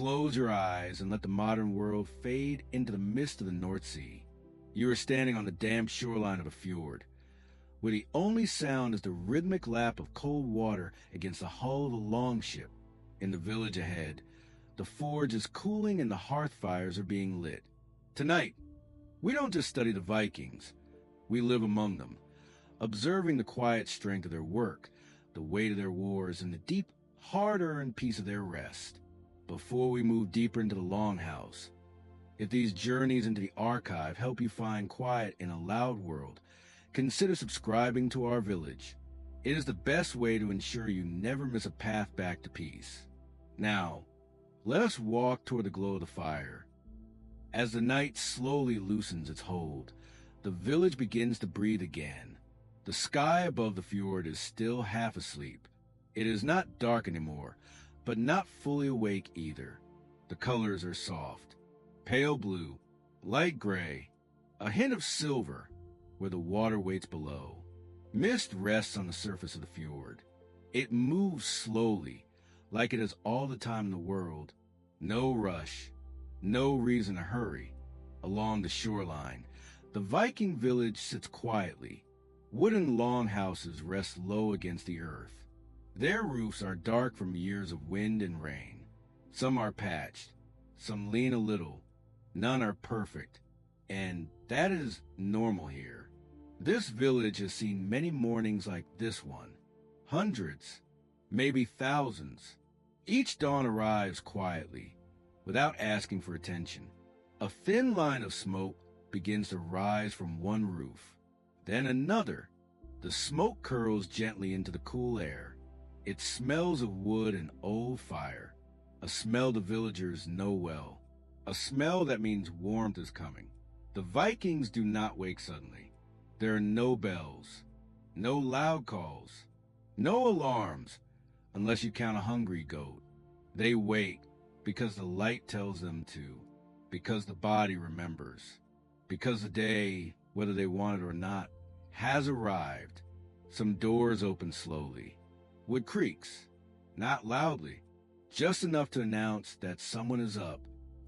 Close your eyes and let the modern world fade into the mist of the North Sea. You are standing on the damp shoreline of a fjord, where the only sound is the rhythmic lap of cold water against the hull of a longship. In the village ahead, the forge is cooling and the hearth fires are being lit. Tonight, we don't just study the Vikings, we live among them, observing the quiet strength of their work, the weight of their wars, and the deep, hard-earned peace of their rest. Before we move deeper into the longhouse, if these journeys into the archive help you find quiet in a loud world, consider subscribing to our village. It is the best way to ensure you never miss a path back to peace. Now, let us walk toward the glow of the fire. As the night slowly loosens its hold, the village begins to breathe again. The sky above the fjord is still half asleep. It is not dark anymore, but not fully awake either. The colors are soft, pale blue, light gray, a hint of silver where the water waits below. Mist rests on the surface of the fjord. It moves slowly, like it has all the time in the world. No rush, no reason to hurry. Along the shoreline, the Viking village sits quietly. Wooden longhouses rest low against the earth. Their roofs are dark from years of wind and rain. Some are patched, some lean a little, none are perfect, and that is normal here. This village has seen many mornings like this one. Hundreds, maybe thousands. Each dawn arrives quietly, without asking for attention. A thin line of smoke begins to rise from one roof, then another. The smoke curls gently into the cool air. It smells of wood and old fire, a smell the villagers know well, a smell that means warmth is coming. The Vikings do not wake suddenly. There are no bells, no loud calls, no alarms, unless you count a hungry goat. They wait because the light tells them to, because the body remembers, because the day, whether they want it or not, has arrived. Some doors open slowly. Wood creaks, not loudly, just enough to announce that someone is up.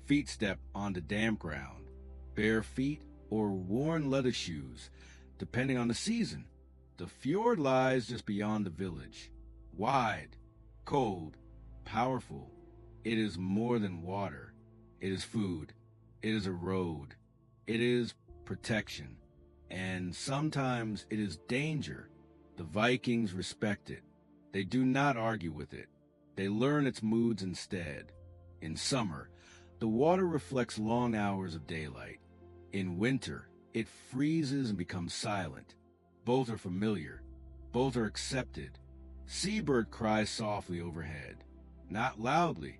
Feet step onto damp ground, bare feet or worn leather shoes, depending on the season. The fjord lies just beyond the village. Wide, cold, powerful. It is more than water. It is food. It is a road. It is protection. And sometimes it is danger. The Vikings respect it. They do not argue with it. They learn its moods instead. In summer, the water reflects long hours of daylight. In winter, it freezes and becomes silent. Both are familiar. Both are accepted. Seabird cries softly overhead. Not loudly,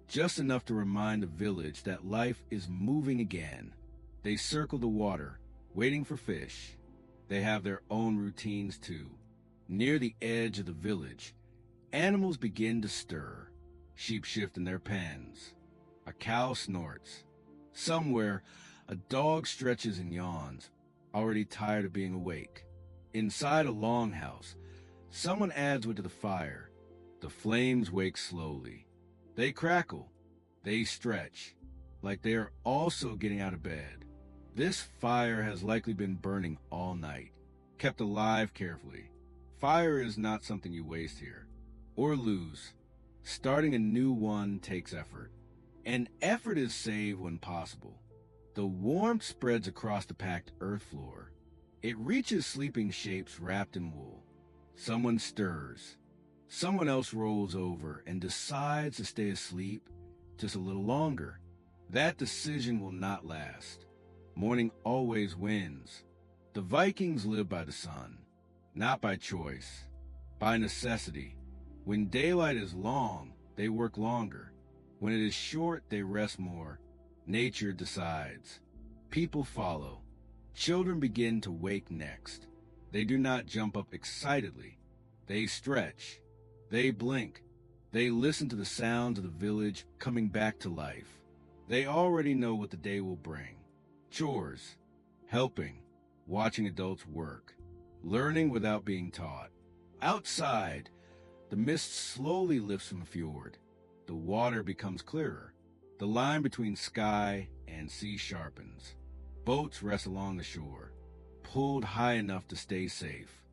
just enough to remind the village that life is moving again. They circle the water, waiting for fish. They have their own routines too. Near the edge of the village, animals begin to stir. Sheep shift in their pens. A cow snorts. Somewhere, a dog stretches and yawns, already tired of being awake. Inside a longhouse, someone adds wood to the fire. The flames wake slowly. They crackle. They stretch, like they are also getting out of bed. This fire has likely been burning all night, kept alive carefully. Fire is not something you waste here, or lose. Starting a new one takes effort, and effort is saved when possible. The warmth spreads across the packed earth floor. It reaches sleeping shapes wrapped in wool. Someone stirs. Someone else rolls over and decides to stay asleep just a little longer. That decision will not last. Morning always wins. The Vikings live by the sun, not by choice, by necessity. When daylight is long, they work longer. When it is short, they rest more. Nature decides. People follow. Children begin to wake next. They do not jump up excitedly. They stretch. They blink. They listen to the sounds of the village coming back to life. They already know what the day will bring. Chores, helping, watching adults work, learning without being taught. Outside, the mist slowly lifts from the fjord. The water becomes clearer. The line between sky and sea sharpens. Boats rest along the shore, pulled high enough to stay safe.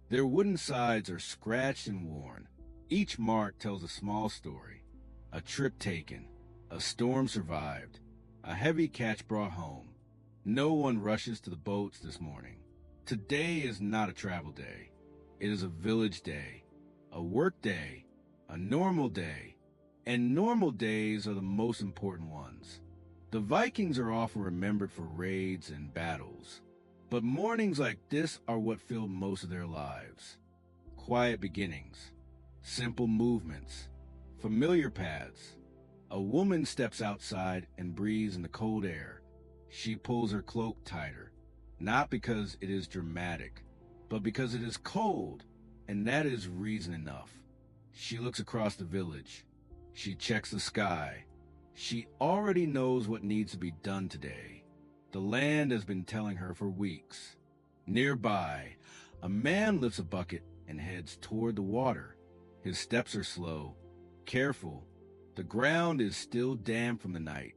Their wooden sides are scratched and worn. Each mark tells a small story. A trip taken, a storm survived, a heavy catch brought home. No one rushes to the boats this morning. Today is not a travel day. It is a village day, a work day, a normal day, and normal days are the most important ones. The Vikings are often remembered for raids and battles, but mornings like this are what filled most of their lives. Quiet beginnings, simple movements, familiar paths. A woman steps outside and breathes in the cold air. She pulls her cloak tighter, not because it is dramatic, but because it is cold, and that is reason enough. She looks across the village. She checks the sky. She already knows what needs to be done today. The land has been telling her for weeks. Nearby, a man lifts a bucket and heads toward the water. His steps are slow, careful. The ground is still damp from the night.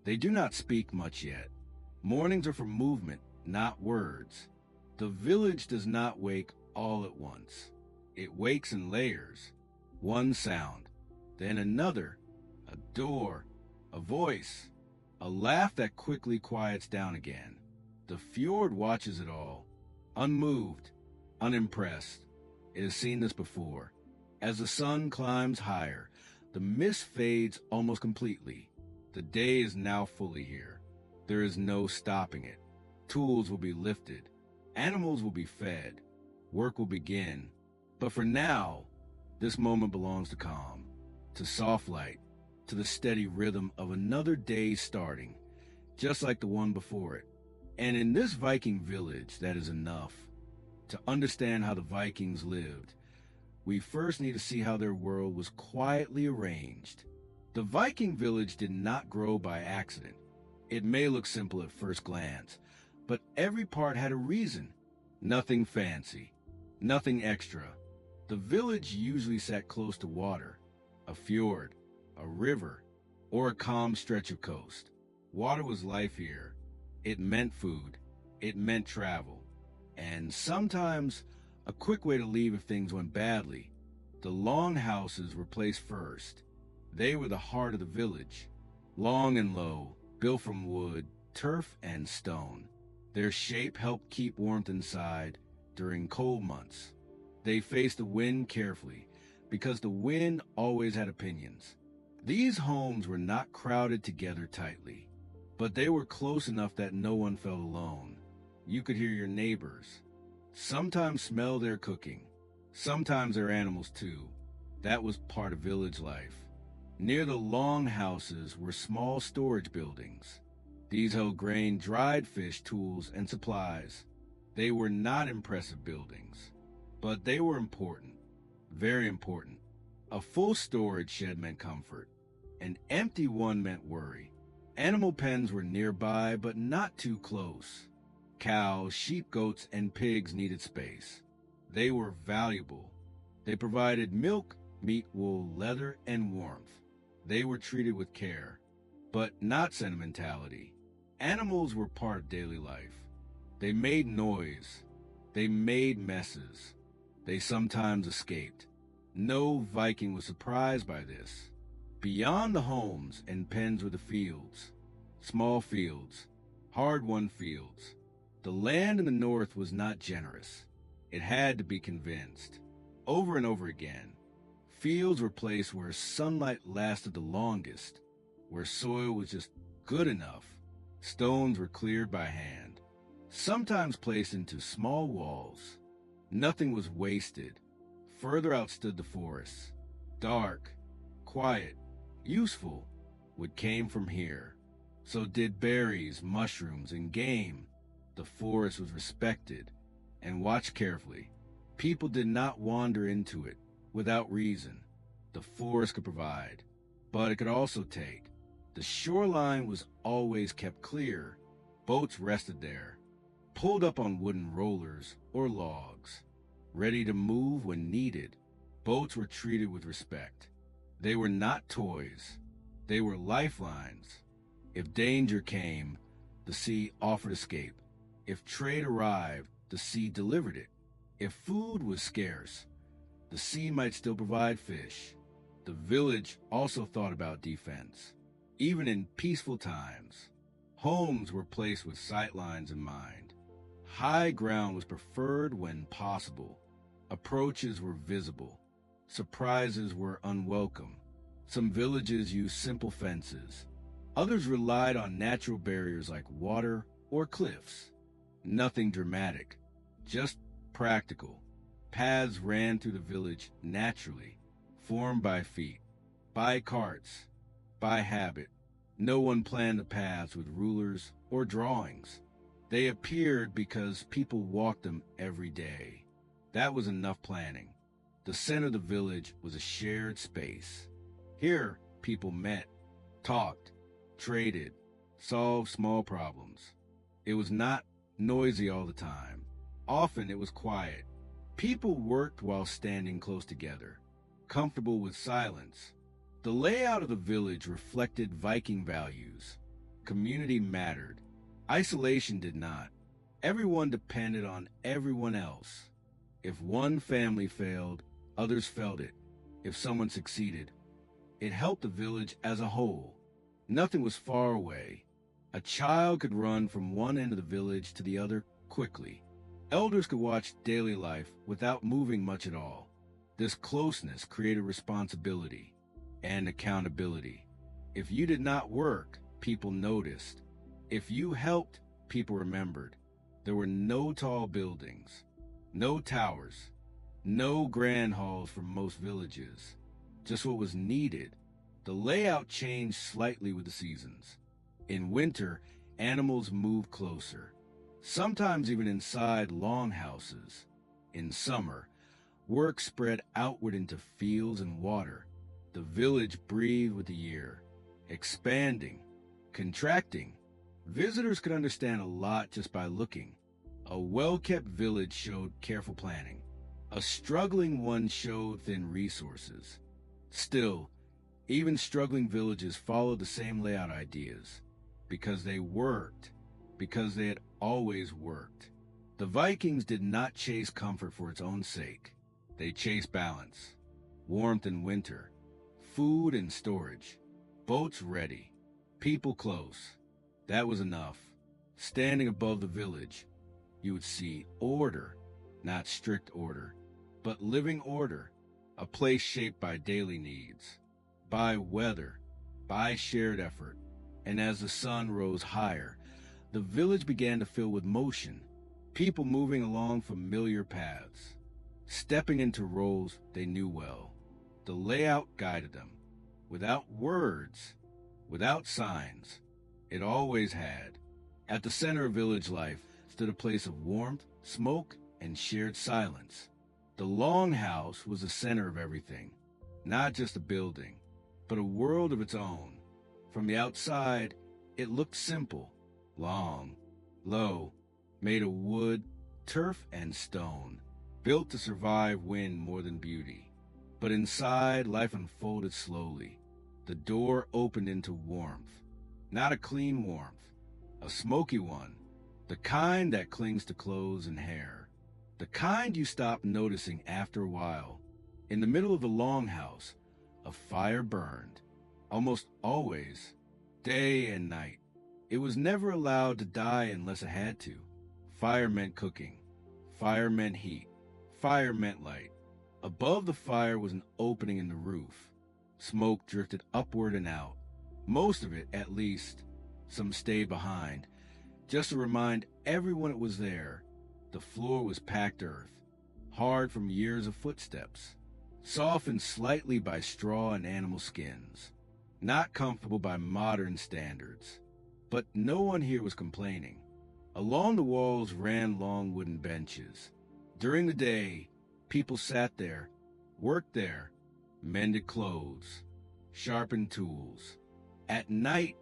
They do not speak much yet. Mornings are for movement, not words. The village does not wake all at once. It wakes in layers. One sound, then another, a door, a voice, a laugh that quickly quiets down again. The fjord watches it all, unmoved, unimpressed. It has seen this before. As the sun climbs higher, the mist fades almost completely. The day is now fully here. There is no stopping it. Tools will be lifted. Animals will be fed. Work will begin. But for now, this moment belongs to calm, to soft light, to the steady rhythm of another day starting, just like the one before it. And in this Viking village, that is enough. To understand how the Vikings lived, we first need to see how their world was quietly arranged. The Viking village did not grow by accident. It may look simple at first glance, but every part had a reason. Nothing fancy, nothing extra. The village usually sat close to water, a fjord, a river, or a calm stretch of coast. Water was life here. It meant food. It meant travel. And sometimes a quick way to leave if things went badly. The longhouses were placed first. They were the heart of the village. Long and low, built from wood, turf, and stone. Their shape helped keep warmth inside during cold months. They faced the wind carefully, because the wind always had opinions. These homes were not crowded together tightly, but they were close enough that no one felt alone. You could hear your neighbors, sometimes smell their cooking, sometimes their animals too. That was part of village life. Near the longhouses were small storage buildings. These held grain, dried fish, tools, and supplies. They were not impressive buildings, but they were important, very important. A full storage shed meant comfort. An empty one meant worry. Animal pens were nearby, but not too close. Cows, sheep, goats, and pigs needed space. They were valuable. They provided milk, meat, wool, leather, and warmth. They were treated with care, but not sentimentality. Animals were part of daily life. They made noise. They made messes. They sometimes escaped. No Viking was surprised by this. Beyond the homes and pens were the fields. Small fields, hard-won fields. The land in the north was not generous. It had to be convinced. Over and over again, fields were placed where sunlight lasted the longest, where soil was just good enough. Stones were cleared by hand, sometimes placed into small walls. Nothing was wasted. Further out stood the forests, dark, quiet, useful. What came from here. So did berries, mushrooms, and game. The forest was respected and watched carefully. People did not wander into it without reason. The forest could provide, but it could also take. The shoreline was always kept clear. Boats rested there, pulled up on wooden rollers or logs, ready to move when needed. Boats were treated with respect. They were not toys. They were lifelines. If danger came, the sea offered escape. If trade arrived, the sea delivered it. If food was scarce, the sea might still provide fish. The village also thought about defense. Even in peaceful times, homes were placed with sightlines in mind. High ground was preferred when possible. Approaches were visible. Surprises were unwelcome. Some villages used simple fences. Others relied on natural barriers like water or cliffs. Nothing dramatic, just practical. Paths ran through the village naturally, formed by feet, by carts, by habit. No one planned the paths with rulers or drawings. They appeared because people walked them every day. That was enough planning. The center of the village was a shared space. Here, people met, talked, traded, solved small problems. It was not noisy all the time. Often it was quiet. People worked while standing close together, comfortable with silence. The layout of the village reflected Viking values. Community mattered. Isolation did not. Everyone depended on everyone else. If one family failed, others felt it. If someone succeeded, it helped the village as a whole. Nothing was far away. A child could run from one end of the village to the other quickly. Elders could watch daily life without moving much at all. This closeness created responsibility and accountability. If you did not work, people noticed. If you helped, people remembered. There were no tall buildings, no towers, no grand halls for most villages. Just what was needed. The layout changed slightly with the seasons. In winter, animals moved closer, sometimes even inside longhouses. In summer, work spread outward into fields and water. The village breathed with the year, expanding, contracting. Visitors could understand a lot just by looking. A well-kept village showed careful planning. A struggling one showed thin resources. Still, even struggling villages followed the same layout ideas, because they worked, because they had always worked. The Vikings did not chase comfort for its own sake. They chased balance, warmth in winter, food and storage, boats ready, people close. That was enough. Standing above the village, you would see order, not strict order, but living order, a place shaped by daily needs, by weather, by shared effort. And as the sun rose higher, the village began to fill with motion, people moving along familiar paths, stepping into roles they knew well. The layout guided them, without words, without signs. It always had. At the center of village life stood a place of warmth, smoke, and shared silence. The longhouse was the center of everything, not just a building, but a world of its own. From the outside, it looked simple, long, low, made of wood, turf, and stone, built to survive wind more than beauty. But inside, life unfolded slowly. The door opened into warmth, not a clean warmth, a smoky one, the kind that clings to clothes and hair, the kind you stop noticing after a while. In the middle of the longhouse, a fire burned, almost always, day and night. It was never allowed to die unless it had to. Fire meant cooking. Fire meant heat. Fire meant light. Above the fire was an opening in the roof. Smoke drifted upward and out. Most of it, at least. Some stayed behind, just to remind everyone it was there. The floor was packed earth, hard from years of footsteps, softened slightly by straw and animal skins, not comfortable by modern standards. But no one here was complaining. Along the walls ran long wooden benches. During the day, people sat there, worked there, mended clothes, sharpened tools. At night,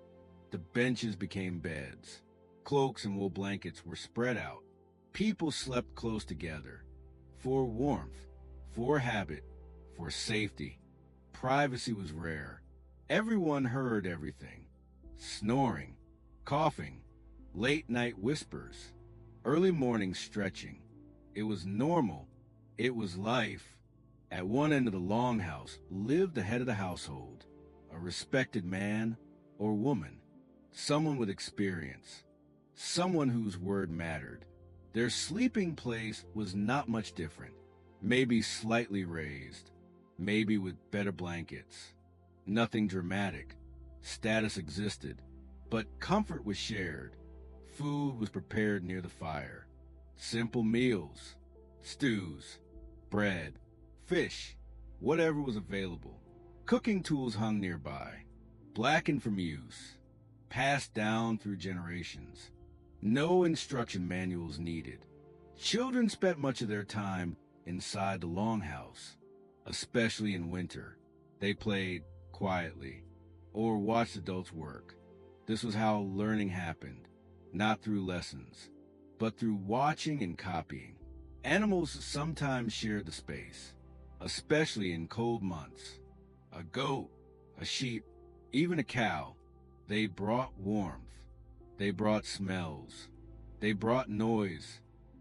the benches became beds. Cloaks and wool blankets were spread out. People slept close together, for warmth, for habit, for safety. Privacy was rare. Everyone heard everything: snoring, coughing, late-night whispers, early morning stretching. It was normal. It was life. At one end of the longhouse lived the head of the household, a respected man or woman, someone with experience, someone whose word mattered. Their sleeping place was not much different, maybe slightly raised, maybe with better blankets. Nothing dramatic. Status existed, but comfort was shared. Food was prepared near the fire. Simple meals, stews, bread, fish, whatever was available. Cooking tools hung nearby, blackened from use, passed down through generations. No instruction manuals needed. Children spent much of their time inside the longhouse, especially in winter. They played quietly or watched adults work. This was how learning happened, not through lessons, but through watching and copying. Animals sometimes shared the space, especially in cold months. A goat, a sheep, even a cow. They brought warmth. They brought smells. They brought noise.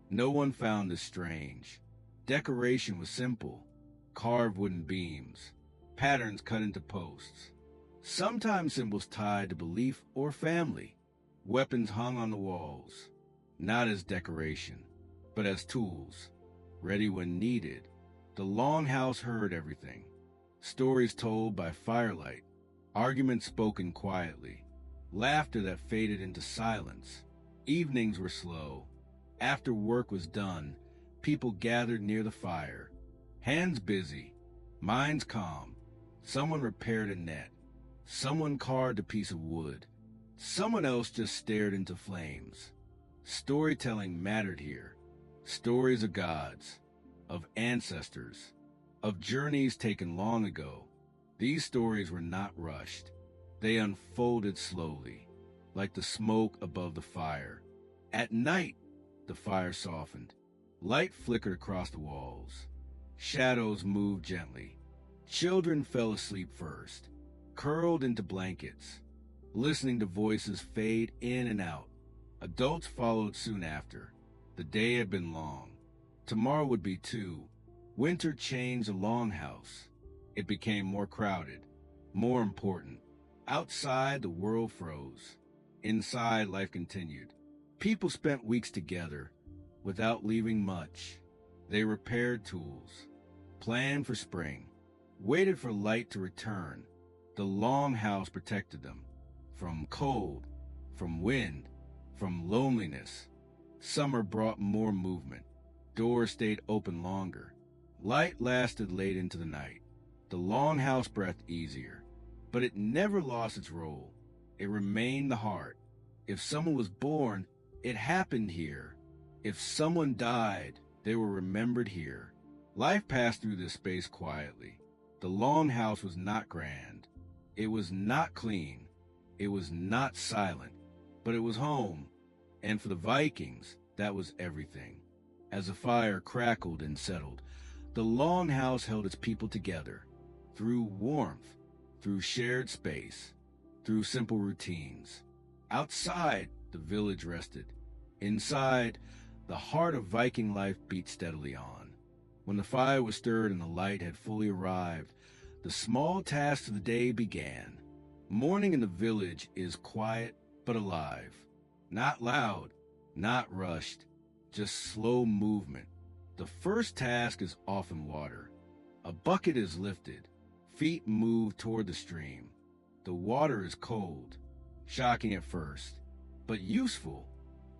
No one found this strange. Decoration was simple: carved wooden beams, patterns cut into posts, sometimes symbols tied to belief or family. Weapons hung on the walls, not as decoration, but as tools, ready when needed. The longhouse heard everything: stories told by firelight, arguments spoken quietly, laughter that faded into silence. Evenings were slow. After work was done, people gathered near the fire, hands busy, minds calm. Someone repaired a net. Someone carved a piece of wood. Someone else just stared into flames. Storytelling mattered here. Stories of gods, of ancestors, of journeys taken long ago. These stories were not rushed. They unfolded slowly, like the smoke above the fire. At night, the fire softened. Light flickered across the walls. Shadows moved gently. Children fell asleep first, curled into blankets, listening to voices fade in and out. Adults followed soon after. The day had been long. Tomorrow would be too. Winter changed the longhouse. It became more crowded, more important. Outside, the world froze. Inside, life continued. People spent weeks together, without leaving much. They repaired tools, planned for spring, waited for light to return. The longhouse protected them from cold, from wind, from loneliness. Summer brought more movement. Doors stayed open longer. Light lasted late into the night. The longhouse breathed easier, but it never lost its role. It remained the heart. If someone was born, it happened here. If someone died, they were remembered here. Life passed through this space quietly. The longhouse was not grand. It was not clean. It was not silent, but it was home. And for the Vikings, that was everything. As the fire crackled and settled, the longhouse held its people together, through warmth, through shared space, through simple routines. Outside, the village rested. Inside, the heart of Viking life beat steadily on. When the fire was stirred and the light had fully arrived, the small tasks of the day began. Morning in the village is quiet but alive. Not loud, not rushed, just slow movement. The first task is often water. A bucket is lifted. Feet move toward the stream. The water is cold, shocking at first, but useful.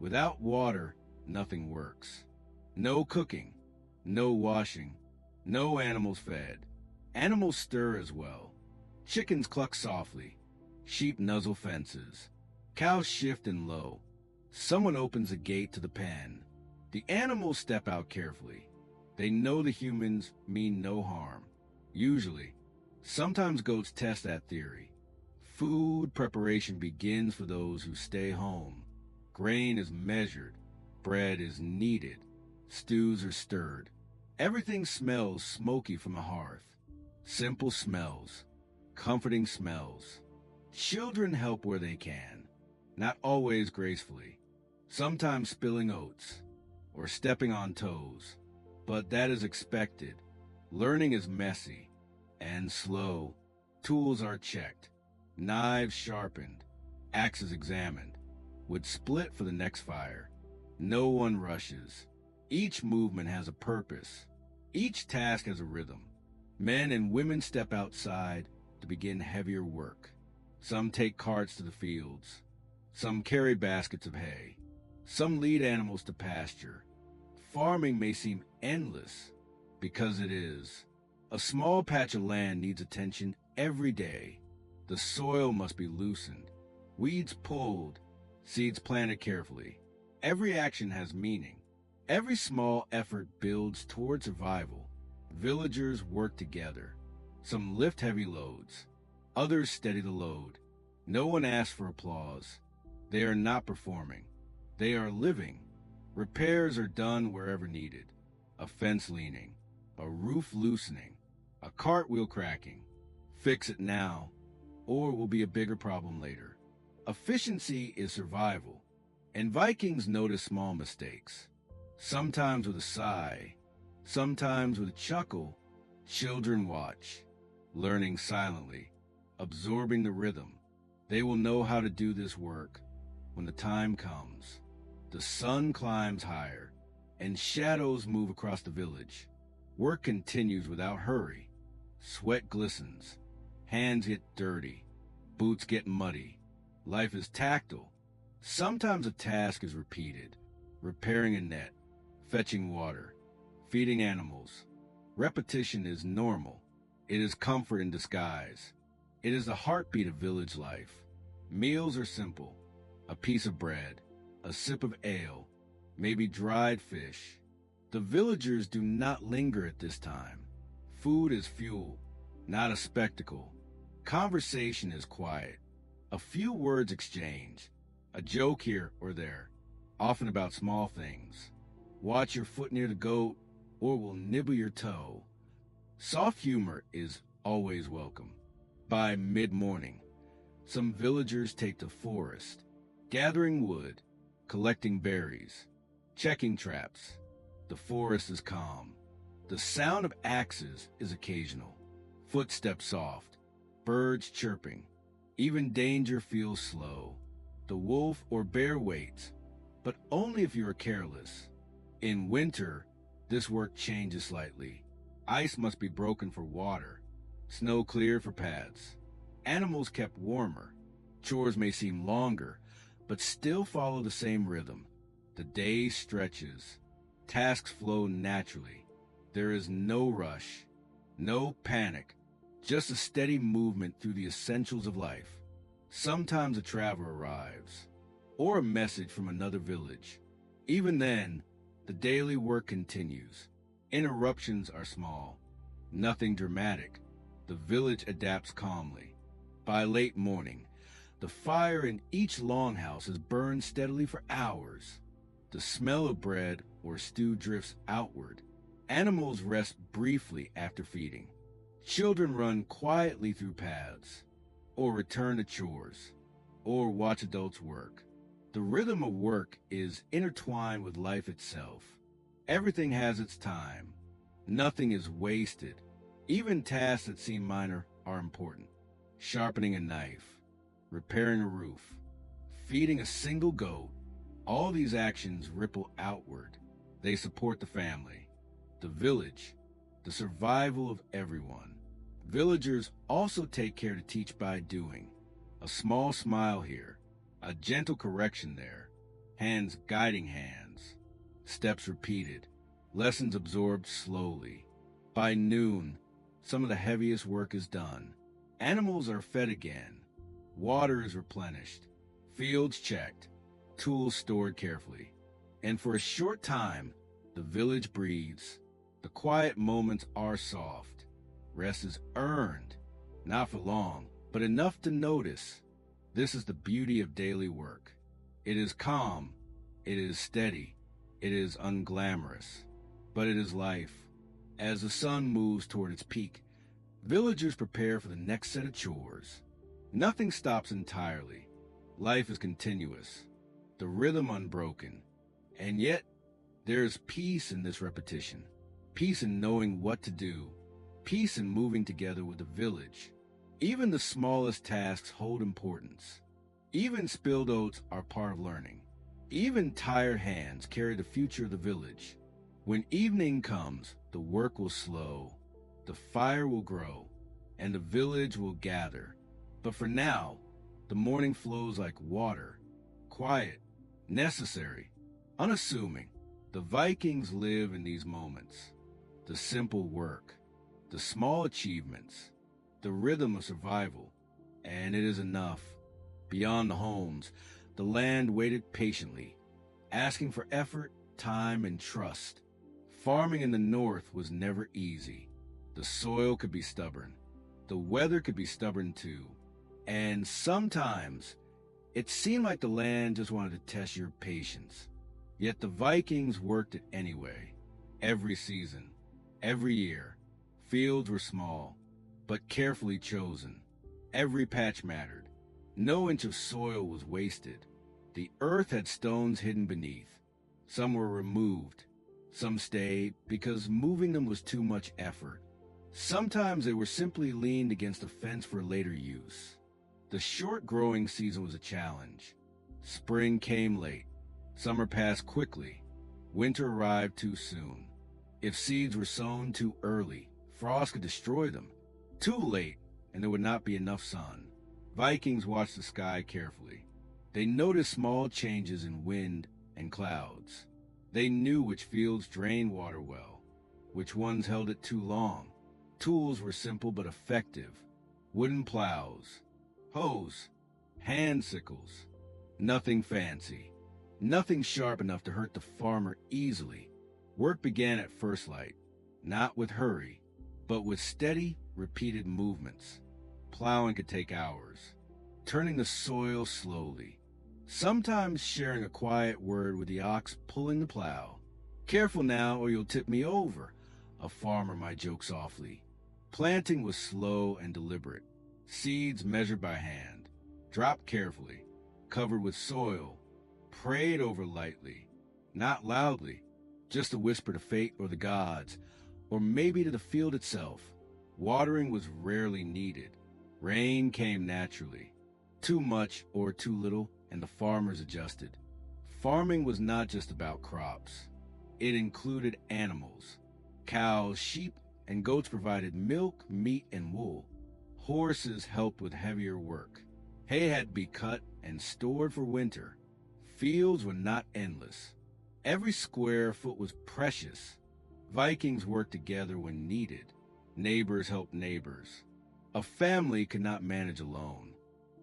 Without water, nothing works. No cooking, no washing, no animals fed. Animals stir as well. Chickens cluck softly. Sheep nuzzle fences. Cows shift and low. Someone opens a gate to the pen. The animals step out carefully. They know the humans mean no harm. Usually. Sometimes goats test that theory. Food preparation begins for those who stay home. Grain is measured. Bread is kneaded. Stews are stirred. Everything smells smoky from the hearth. Simple smells. comforting smells. Children help where they can, not always gracefully, sometimes spilling oats or stepping on toes, but that is expected. Learning is messy and slow. Tools are checked, knives sharpened, axes examined, wood split for the next fire. No one rushes. Each movement has a purpose. Each task has a rhythm. Men and women step outside to begin heavier work. Some take carts to the fields. Some carry baskets of hay. Some lead animals to pasture. Farming may seem endless because it is. A small patch of land needs attention every day. The soil must be loosened, weeds pulled, seeds planted carefully. Every action has meaning. Every small effort builds toward survival. Villagers work together. Some lift heavy loads. Others steady the load. No one asks for applause. They are not performing. They are living. Repairs are done wherever needed. A fence leaning, a roof loosening, a cartwheel cracking. Fix it now, or it will be a bigger problem later. Efficiency is survival, and Vikings notice small mistakes. Sometimes with a sigh, sometimes with a chuckle. Children watch, learning silently, absorbing the rhythm. They will know how to do this work when the time comes. The sun climbs higher, and shadows move across the village. Work continues without hurry. Sweat glistens, hands get dirty, boots get muddy. Life is tactile. Sometimes a task is repeated, repairing a net, fetching water, feeding animals. Repetition is normal. It is comfort in disguise. It is the heartbeat of village life. Meals are simple: a piece of bread, a sip of ale, maybe dried fish. The villagers do not linger at this time. Food is fuel, not a spectacle. Conversation is quiet. A few words exchanged, a joke here or there, often about small things. Watch your foot near the goat, or we'll nibble your toe. Soft humor is always welcome. By mid-morning, some villagers take the forest, gathering wood, collecting berries, checking traps. The forest is calm. The sound of axes is occasional. Footsteps soft, birds chirping. Even danger feels slow. The wolf or bear waits, but only if you are careless. In winter, this work changes slightly. Ice must be broken for water, snow cleared for paths. Animals kept warmer. Chores may seem longer, but still follow the same rhythm. The day stretches. Tasks flow naturally. There is no rush, no panic, just a steady movement through the essentials of life. Sometimes a traveler arrives, or a message from another village. Even then, the daily work continues. Interruptions are small, nothing dramatic. The village adapts calmly. By late morning, the fire in each longhouse has burned steadily for hours. The smell of bread or stew drifts outward. Animals rest briefly after feeding. Children run quietly through paths, or return to chores, or watch adults work. The rhythm of work is intertwined with life itself. Everything has its time. Nothing is wasted. Even tasks that seem minor are important. Sharpening a knife, repairing a roof, feeding a single goat. All these actions ripple outward. They support the family, the village, the survival of everyone. Villagers also take care to teach by doing. A small smile here, a gentle correction there, hands guiding hands, steps repeated, lessons absorbed slowly. By noon, some of the heaviest work is done. Animals are fed again, water is replenished, fields checked, tools stored carefully. And for a short time, the village breathes. The quiet moments are soft. Rest is earned, not for long, but enough to notice. This is the beauty of daily work. It is calm, it is steady, it is unglamorous, but it is life. As the sun moves toward its peak, Villagers prepare for the next set of chores. Nothing stops entirely. Life is continuous, the rhythm unbroken. And yet, there is peace in this repetition. Peace in knowing what to do. Peace in moving together with the village. Even the smallest tasks hold importance. Even spilled oats are part of learning. Even tired hands carry the future of the village. When evening comes, the work will slow, the fire will grow, and the village will gather. But for now, the morning flows like water, quiet, necessary, unassuming. The Vikings live in these moments. The simple work, the small achievements, the rhythm of survival, and it is enough. Beyond the homes, the land waited patiently, asking for effort, time, and trust. Farming in the north was never easy. The soil could be stubborn. The weather could be stubborn too. And sometimes, it seemed like the land just wanted to test your patience. Yet the Vikings worked it anyway. Every season, every year, fields were small, but carefully chosen. Every patch mattered. No inch of soil was wasted. The earth had stones hidden beneath. Some were removed. Some stayed because moving them was too much effort. Sometimes they were simply leaned against a fence for later use. The short growing season was a challenge. Spring came late. Summer passed quickly. Winter arrived too soon. If seeds were sown too early, frost could destroy them. Too late, and there would not be enough sun. Vikings watched the sky carefully. They noticed small changes in wind and clouds. They knew which fields drained water well, which ones held it too long. Tools were simple but effective. Wooden plows, hoes, hand sickles. Nothing fancy. Nothing sharp enough to hurt the farmer easily. Work began at first light, not with hurry, but with steady, repeated movements. Plowing could take hours, turning the soil slowly, sometimes sharing a quiet word with the ox pulling the plow. "Careful now, or you'll tip me over," a farmer might joke softly. Planting was slow and deliberate. Seeds measured by hand, dropped carefully, covered with soil, prayed over lightly, not loudly, just a whisper to fate or the gods, or maybe to the field itself. Watering was rarely needed. Rain came naturally. Too much or too little, and the farmers adjusted. Farming was not just about crops. It included animals. Cows, sheep, and goats provided milk, meat, and wool. Horses helped with heavier work. Hay had to be cut and stored for winter. Fields were not endless. Every square foot was precious. Vikings worked together when needed. Neighbors helped neighbors. A family could not manage alone.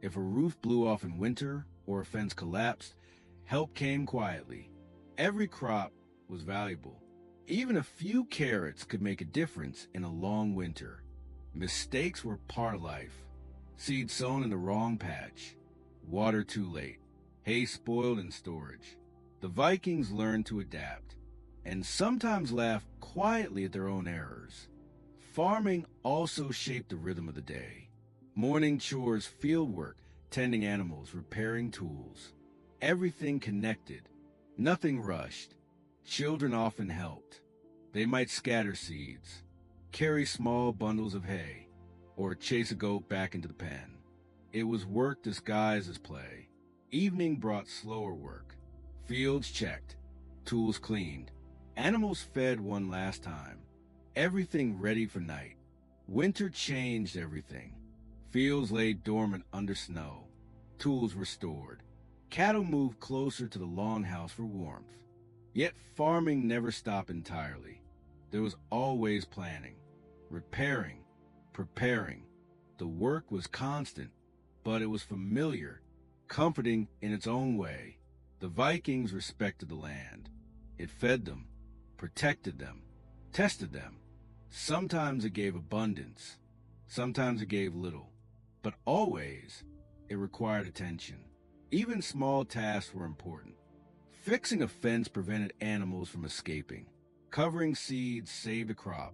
If a roof blew off in winter or a fence collapsed, help came quietly. Every crop was valuable. Even a few carrots could make a difference in a long winter. Mistakes were part of life. Seed sown in the wrong patch. Water too late. Hay spoiled in storage. The Vikings learned to adapt, and sometimes laugh quietly at their own errors. Farming also shaped the rhythm of the day. Morning chores, field work, tending animals, repairing tools. Everything connected. Nothing rushed. Children often helped. They might scatter seeds, carry small bundles of hay, or chase a goat back into the pen. It was work disguised as play. Evening brought slower work. Fields checked, tools cleaned, animals fed one last time. Everything ready for night. Winter changed everything. Fields lay dormant under snow. Tools were stored. Cattle moved closer to the longhouse for warmth. Yet farming never stopped entirely. There was always planning, repairing, preparing. The work was constant, but it was familiar, comforting in its own way. The Vikings respected the land. It fed them, protected them, tested them. Sometimes it gave abundance, sometimes it gave little, but always it required attention. Even small tasks were important. Fixing a fence prevented animals from escaping. Covering seeds saved a crop.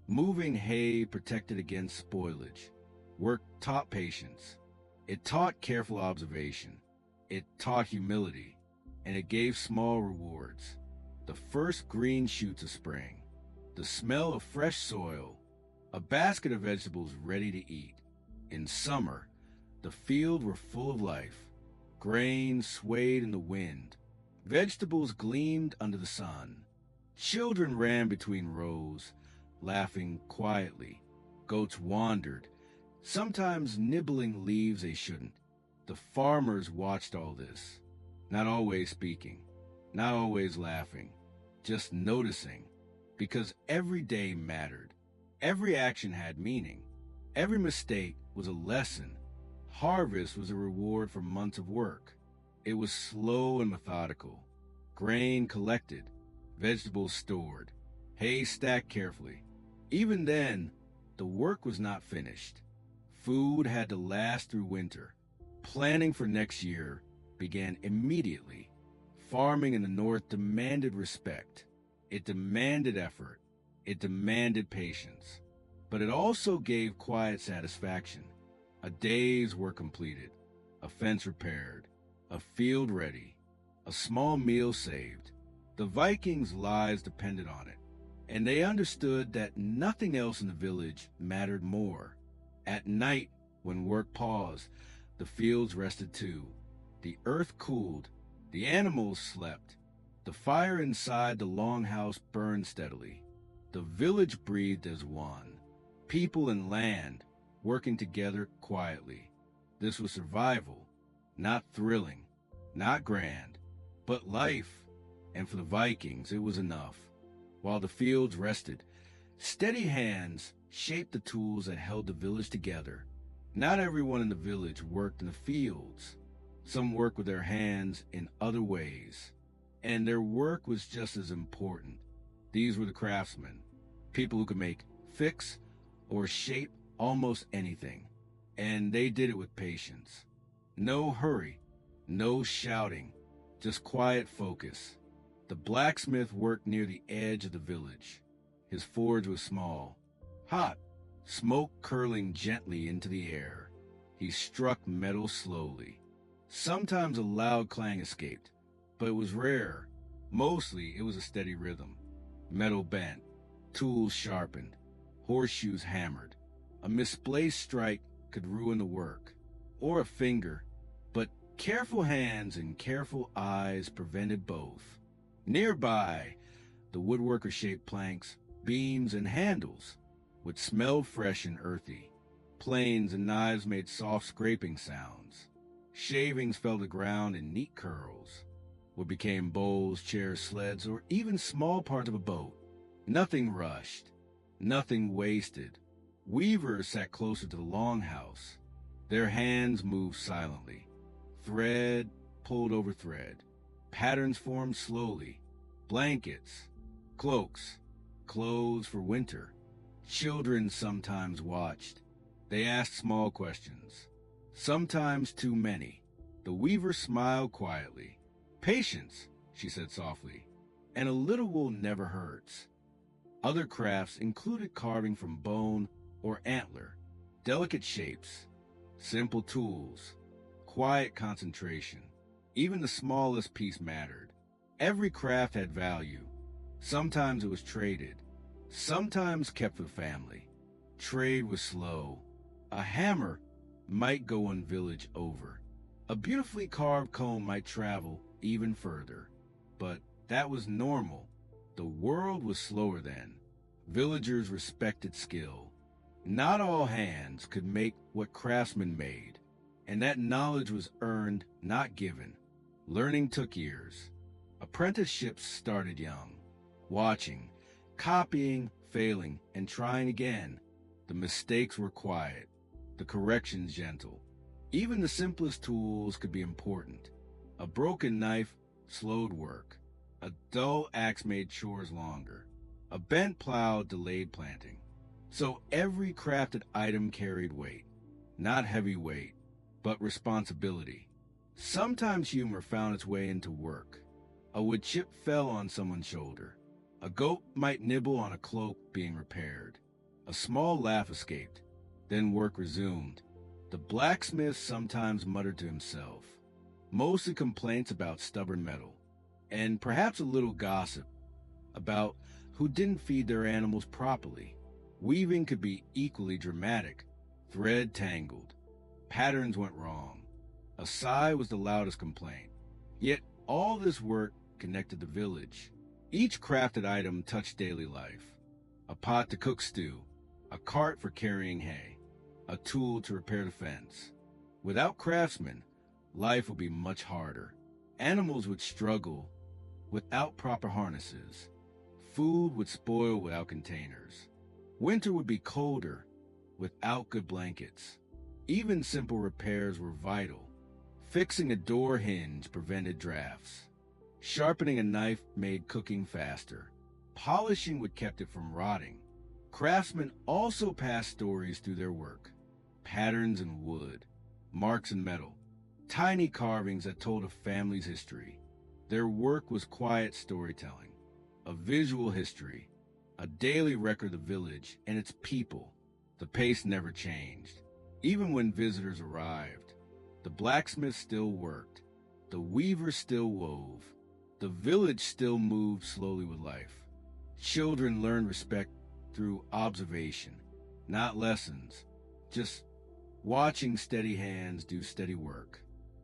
Moving hay protected against spoilage. Work taught patience. It taught careful observation. It taught humility. And it gave small rewards. The first green shoots of spring. The smell of fresh soil. A basket of vegetables ready to eat. In summer, the fields were full of life. Grain swayed in the wind. Vegetables gleamed under the sun. Children ran between rows, laughing quietly. Goats wandered, sometimes nibbling leaves they shouldn't. The farmers watched all this, not always speaking, not always laughing, just noticing, because every day mattered. Every action had meaning. Every mistake was a lesson. Harvest was a reward for months of work. It was slow and methodical. Grain collected, vegetables stored, hay stacked carefully. Even then, the work was not finished. Food had to last through winter. Planning for next year began immediately. Farming in the North demanded respect. It demanded effort. It demanded patience. But it also gave quiet satisfaction. A day's work completed, a fence repaired, a field ready, a small meal saved. The Vikings' lives depended on it, and they understood that nothing else in the village mattered more. At night, when work paused, the fields rested too. The earth cooled, the animals slept, the fire inside the longhouse burned steadily. The village breathed as one, people and land working together quietly. This was survival, not thrilling, not grand, but life. And for the Vikings, it was enough. While the fields rested, steady hands shaped the tools that held the village together. Not everyone in the village worked in the fields. Some worked with their hands in other ways, and their work was just as important. These were the craftsmen, people who could fix, or shape almost anything, and they did it with patience. No hurry, no shouting, just quiet focus. The blacksmith worked near the edge of the village. His forge was small, hot, smoke curling gently into the air. He struck metal slowly. Sometimes a loud clang escaped, but it was rare. Mostly it was a steady rhythm. Metal bent, tools sharpened, horseshoes hammered. A misplaced strike could ruin the work, or a finger, but careful hands and careful eyes prevented both. Nearby, the woodworker shaped planks, beams, and handles, which smelled fresh and earthy. Planes and knives made soft scraping sounds. Shavings fell to the ground in neat curls. What became bowls, chairs, sleds, or even small parts of a boat. Nothing rushed, nothing wasted. Weavers sat closer to the longhouse. Their hands moved silently. Thread pulled over thread. Patterns formed slowly. Blankets, cloaks, clothes for winter. Children sometimes watched. They asked small questions, sometimes too many. The weaver smiled quietly. "Patience," she said softly, "and a little wool never hurts." Other crafts included carving from bone or antler, delicate shapes, simple tools, quiet concentration. Even the smallest piece mattered. Every craft had value. Sometimes it was traded, sometimes kept for the family. Trade was slow. A hammer might go one village over. A beautifully carved comb might travel even further. But that was normal. The world was slower then. Villagers respected skill. Not all hands could make what craftsmen made, and that knowledge was earned, not given. Learning took years. Apprenticeships started young, watching, copying, failing, and trying again. The mistakes were quiet, the corrections gentle. Even the simplest tools could be important. A broken knife slowed work. A dull axe made chores longer. A bent plow delayed planting. So every crafted item carried weight. Not heavy weight, but responsibility. Sometimes humor found its way into work. A wood chip fell on someone's shoulder. A goat might nibble on a cloak being repaired. A small laugh escaped. Then work resumed. The blacksmith sometimes muttered to himself, mostly complaints about stubborn metal, and perhaps a little gossip about who didn't feed their animals properly. Weaving could be equally dramatic. Thread tangled. Patterns went wrong. A sigh was the loudest complaint. Yet all this work connected the village. Each crafted item touched daily life. A pot to cook stew, a cart for carrying hay, a tool to repair the fence. Without craftsmen, life would be much harder. Animals would struggle without proper harnesses. Food would spoil without containers. Winter would be colder without good blankets. Even simple repairs were vital. Fixing a door hinge prevented drafts. Sharpening a knife made cooking faster. Polishing what kept it from rotting. Craftsmen also passed stories through their work. Patterns in wood, marks in metal, tiny carvings that told a family's history. Their work was quiet storytelling, a visual history, a daily record of the village and its people. The pace never changed. Even when visitors arrived, the blacksmith still worked. The weaver still wove. The village still moved slowly with life. Children learned respect through observation, not lessons, just watching steady hands do steady work.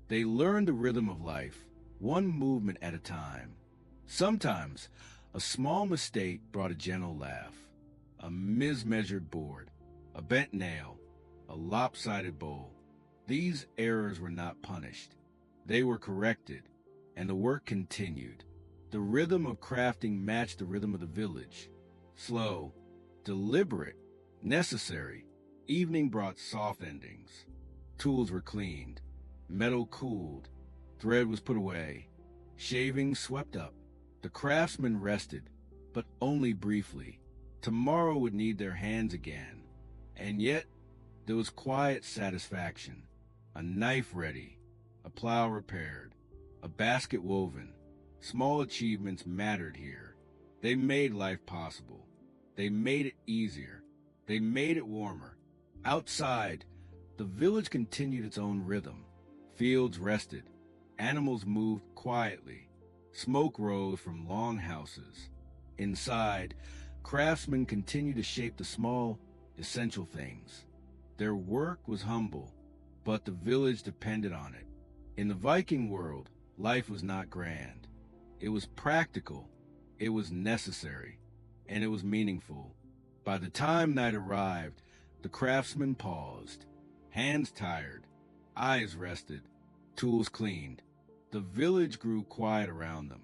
They learned the rhythm of life, one movement at a time. Sometimes, a small mistake brought a gentle laugh. A mismeasured board, a bent nail, a lopsided bowl. These errors were not punished. They were corrected, and the work continued. The rhythm of crafting matched the rhythm of the village. Slow, deliberate, necessary. Evening brought soft endings. Tools were cleaned. Metal cooled. Thread was put away. Shavings swept up. The craftsmen rested, but only briefly. Tomorrow would need their hands again. And yet, there was quiet satisfaction. A knife ready, a plow repaired, a basket woven. Small achievements mattered here. They made life possible. They made it easier. They made it warmer. Outside, the village continued its own rhythm. Fields rested. Animals moved quietly. Smoke rose from longhouses. Inside, craftsmen continued to shape the small, essential things. Their work was humble, but the village depended on it. In the Viking world, life was not grand. It was practical, it was necessary, and it was meaningful. By the time night arrived, the craftsmen paused, hands tired, eyes rested, tools cleaned. The village grew quiet around them,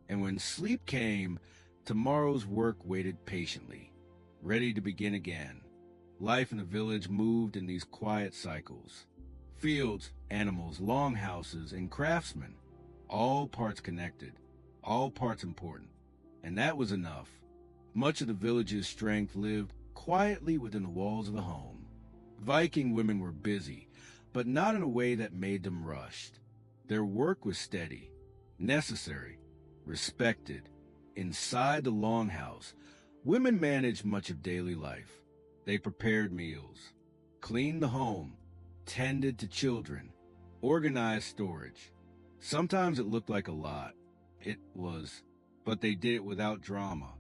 and when sleep came, tomorrow's work waited patiently, ready to begin again. Life in the village moved in these quiet cycles. Fields, animals, longhouses, and craftsmen, all parts connected, all parts important, and that was enough. Much of the village's strength lived quietly within the walls of the home. Viking women were busy, but not in a way that made them rushed. Their work was steady, necessary, respected. Inside the longhouse, women managed much of daily life. They prepared meals, cleaned the home, tended to children, organized storage. Sometimes it looked like a lot. It was, but they did it without drama.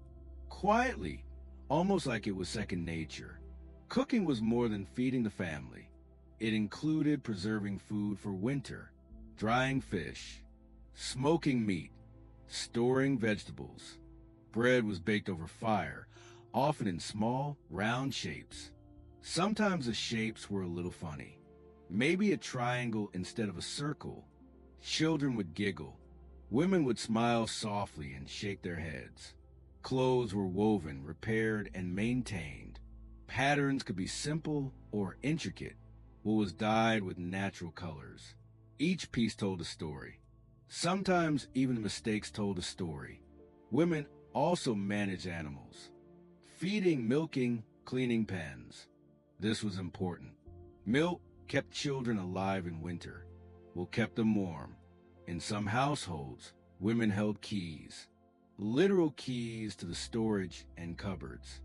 Quietly, almost like it was second nature. Cooking was more than feeding the family. It included preserving food for winter, drying fish, smoking meat, storing vegetables. Bread was baked over fire, often in small, round shapes. Sometimes the shapes were a little funny. Maybe a triangle instead of a circle. Children would giggle. Women would smile softly and shake their heads. Clothes were woven, repaired, and maintained. Patterns could be simple or intricate. Wool was dyed with natural colors. Each piece told a story. Sometimes even the mistakes told a story. Women also managed animals. Feeding, milking, cleaning pens. This was important. Milk kept children alive in winter. Wool kept them warm. In some households, women held keys. Literal keys to the storage and cupboards.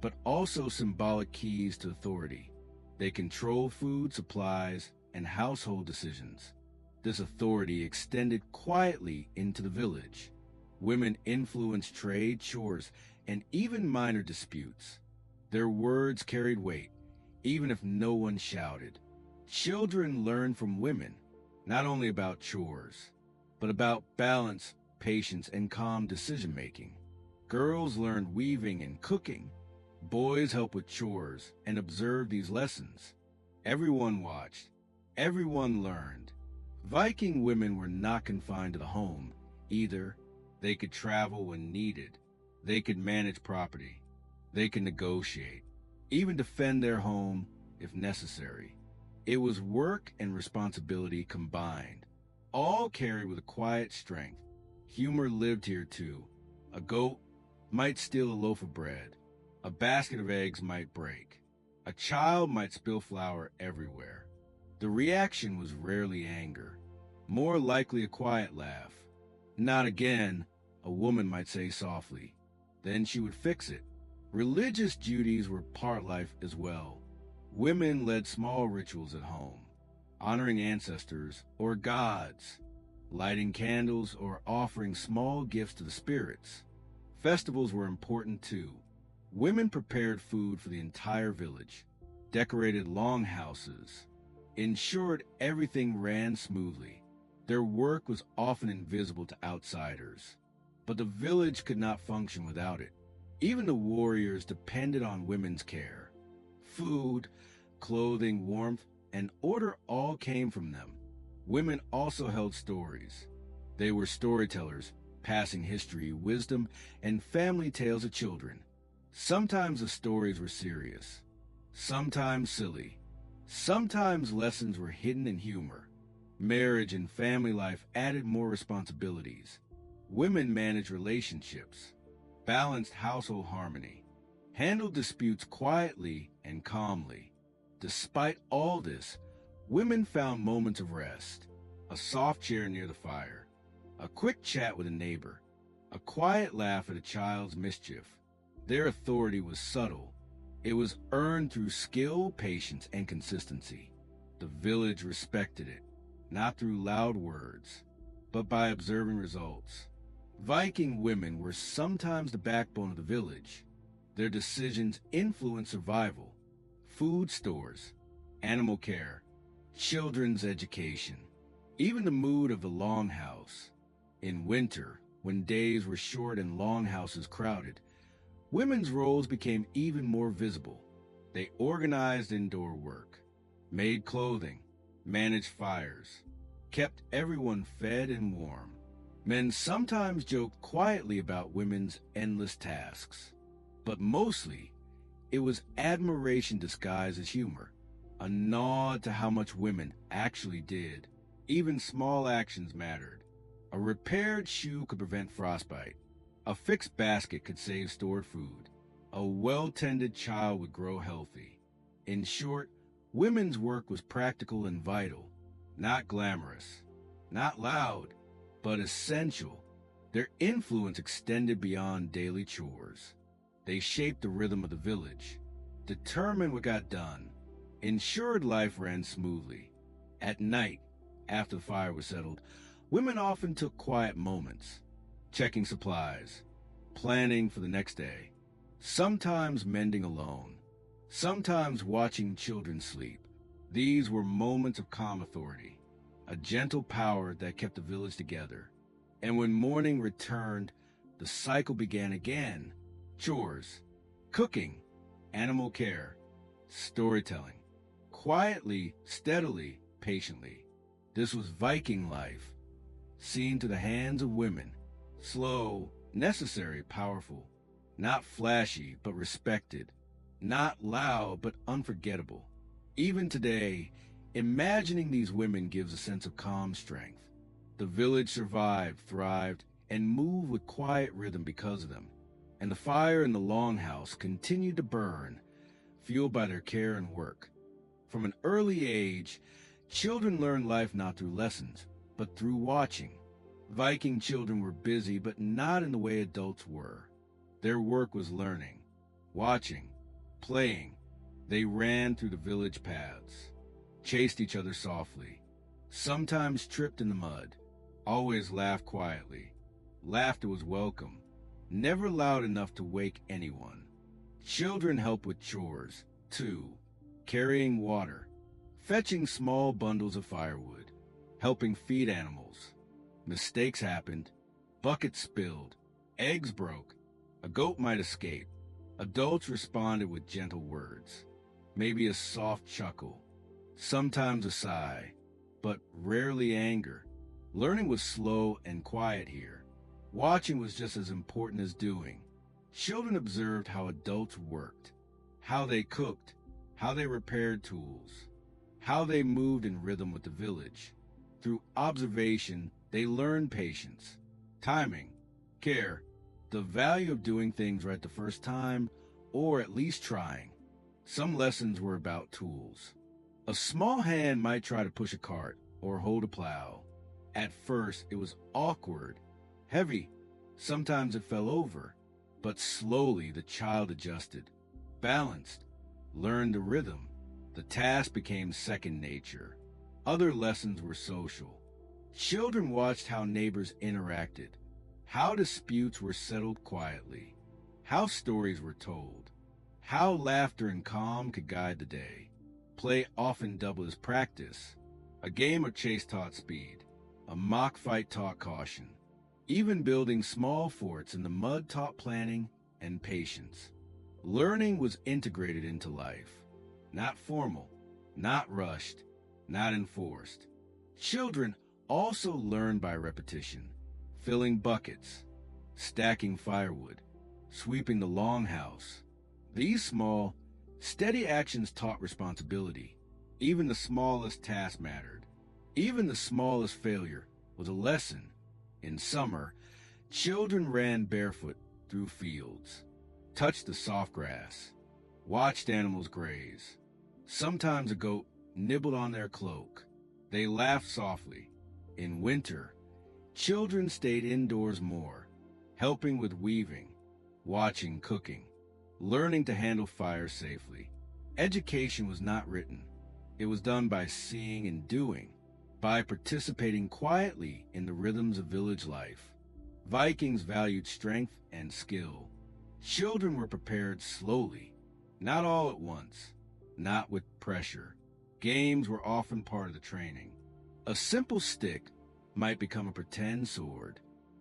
but also symbolic keys to authority. They control food supplies and household decisions. This authority extended quietly into the village. Women influenced trade, chores, and even minor disputes. Their words carried weight, even if no one shouted. Children learned from women, not only about chores, but about balance, patience, and calm decision-making. Girls learned weaving and cooking. Boys helped with chores and observed these lessons. Everyone watched. Everyone learned. Viking women were not confined to the home either. They could travel when needed. They could manage property. They could negotiate, even defend their home if necessary. It was work and responsibility combined, all carried with a quiet strength. Humor lived here too. A goat might steal a loaf of bread. A basket of eggs might break. A child might spill flour everywhere. The reaction was rarely anger, more likely a quiet laugh. Not again, a woman might say softly. Then she would fix it. Religious duties were part life as well. Women led small rituals at home, honoring ancestors or gods, lighting candles or offering small gifts to the spirits. Festivals were important too. Women prepared food for the entire village, decorated longhouses, ensured everything ran smoothly. Their work was often invisible to outsiders, but the village could not function without it. Even the warriors depended on women's care. Food, clothing, warmth, and order all came from them. Women also held stories. They were storytellers, passing history, wisdom, and family tales to children. Sometimes the stories were serious, sometimes silly, sometimes lessons were hidden in humor. Marriage and family life added more responsibilities. Women managed relationships, balanced household harmony, handled disputes quietly and calmly. Despite all this, women found moments of rest, a soft chair near the fire, a quick chat with a neighbor, a quiet laugh at a child's mischief. Their authority was subtle. It was earned through skill, patience, and consistency. The village respected it, not through loud words, but by observing results. Viking women were sometimes the backbone of the village. Their decisions influenced survival, food stores, animal care, children's education, even the mood of the longhouse. In winter, when days were short and longhouses crowded, women's roles became even more visible. They organized indoor work, made clothing, managed fires, kept everyone fed and warm. Men sometimes joked quietly about women's endless tasks, but mostly it was admiration disguised as humor, a nod to how much women actually did. Even small actions mattered. A repaired shoe could prevent frostbite. A fixed basket could save stored food. A well-tended child would grow healthy. In short, women's work was practical and vital, not glamorous, not loud, but essential. Their influence extended beyond daily chores. They shaped the rhythm of the village, determined what got done, ensured life ran smoothly. At night, after the fire was settled, women often took quiet moments, checking supplies, planning for the next day, sometimes mending alone, sometimes watching children sleep. These were moments of calm authority, a gentle power that kept the village together. And when morning returned, the cycle began again. Chores, cooking, animal care, storytelling, quietly, steadily, patiently. This was Viking life, seen through the hands of women. Slow, necessary, powerful. Not flashy, but respected. Not loud, but unforgettable. Even today, imagining these women gives a sense of calm strength. The village survived, thrived, and moved with quiet rhythm because of them. And the fire in the longhouse continued to burn, fueled by their care and work. From an early age, children learned life not through lessons, but through watching. Viking children were busy, but not in the way adults were. Their work was learning, watching, Playing, they ran through the village paths, chased each other softly, sometimes tripped in the mud, always laughed quietly. Laughter was welcome, never loud enough to wake anyone. Children helped with chores, too, carrying water, fetching small bundles of firewood, helping feed animals. Mistakes happened, buckets spilled, eggs broke, a goat might escape. Adults responded with gentle words, maybe a soft chuckle, sometimes a sigh, but rarely anger. Learning was slow and quiet here. Watching was just as important as doing. Children observed how adults worked, how they cooked, how they repaired tools, how they moved in rhythm with the village. Through observation, they learned patience, timing, care, the value of doing things right the first time, or at least trying. Some lessons were about tools. A small hand might try to push a cart or hold a plow. At first, it was awkward, heavy. Sometimes it fell over, but slowly the child adjusted, balanced, learned the rhythm. The task became second nature. Other lessons were social. Children watched how neighbors interacted, how disputes were settled quietly, how stories were told, how laughter and calm could guide the day. Play often doubled as practice. A game of chase taught speed. A mock fight taught caution. Even building small forts in the mud taught planning and patience. Learning was integrated into life. Not formal, not rushed, not enforced. Children also learned by repetition, filling buckets, stacking firewood, sweeping the longhouse. These small, steady actions taught responsibility. Even the smallest task mattered. Even the smallest failure was a lesson. In summer, children ran barefoot through fields, touched the soft grass, watched animals graze. Sometimes a goat nibbled on their cloak. They laughed softly. In winter, children stayed indoors more, helping with weaving, watching cooking, learning to handle fire safely. Education was not written. It was done by seeing and doing, by participating quietly in the rhythms of village life. Vikings valued strength and skill. Children were prepared slowly, not all at once, not with pressure. Games were often part of the training. A simple stick might become a pretend sword.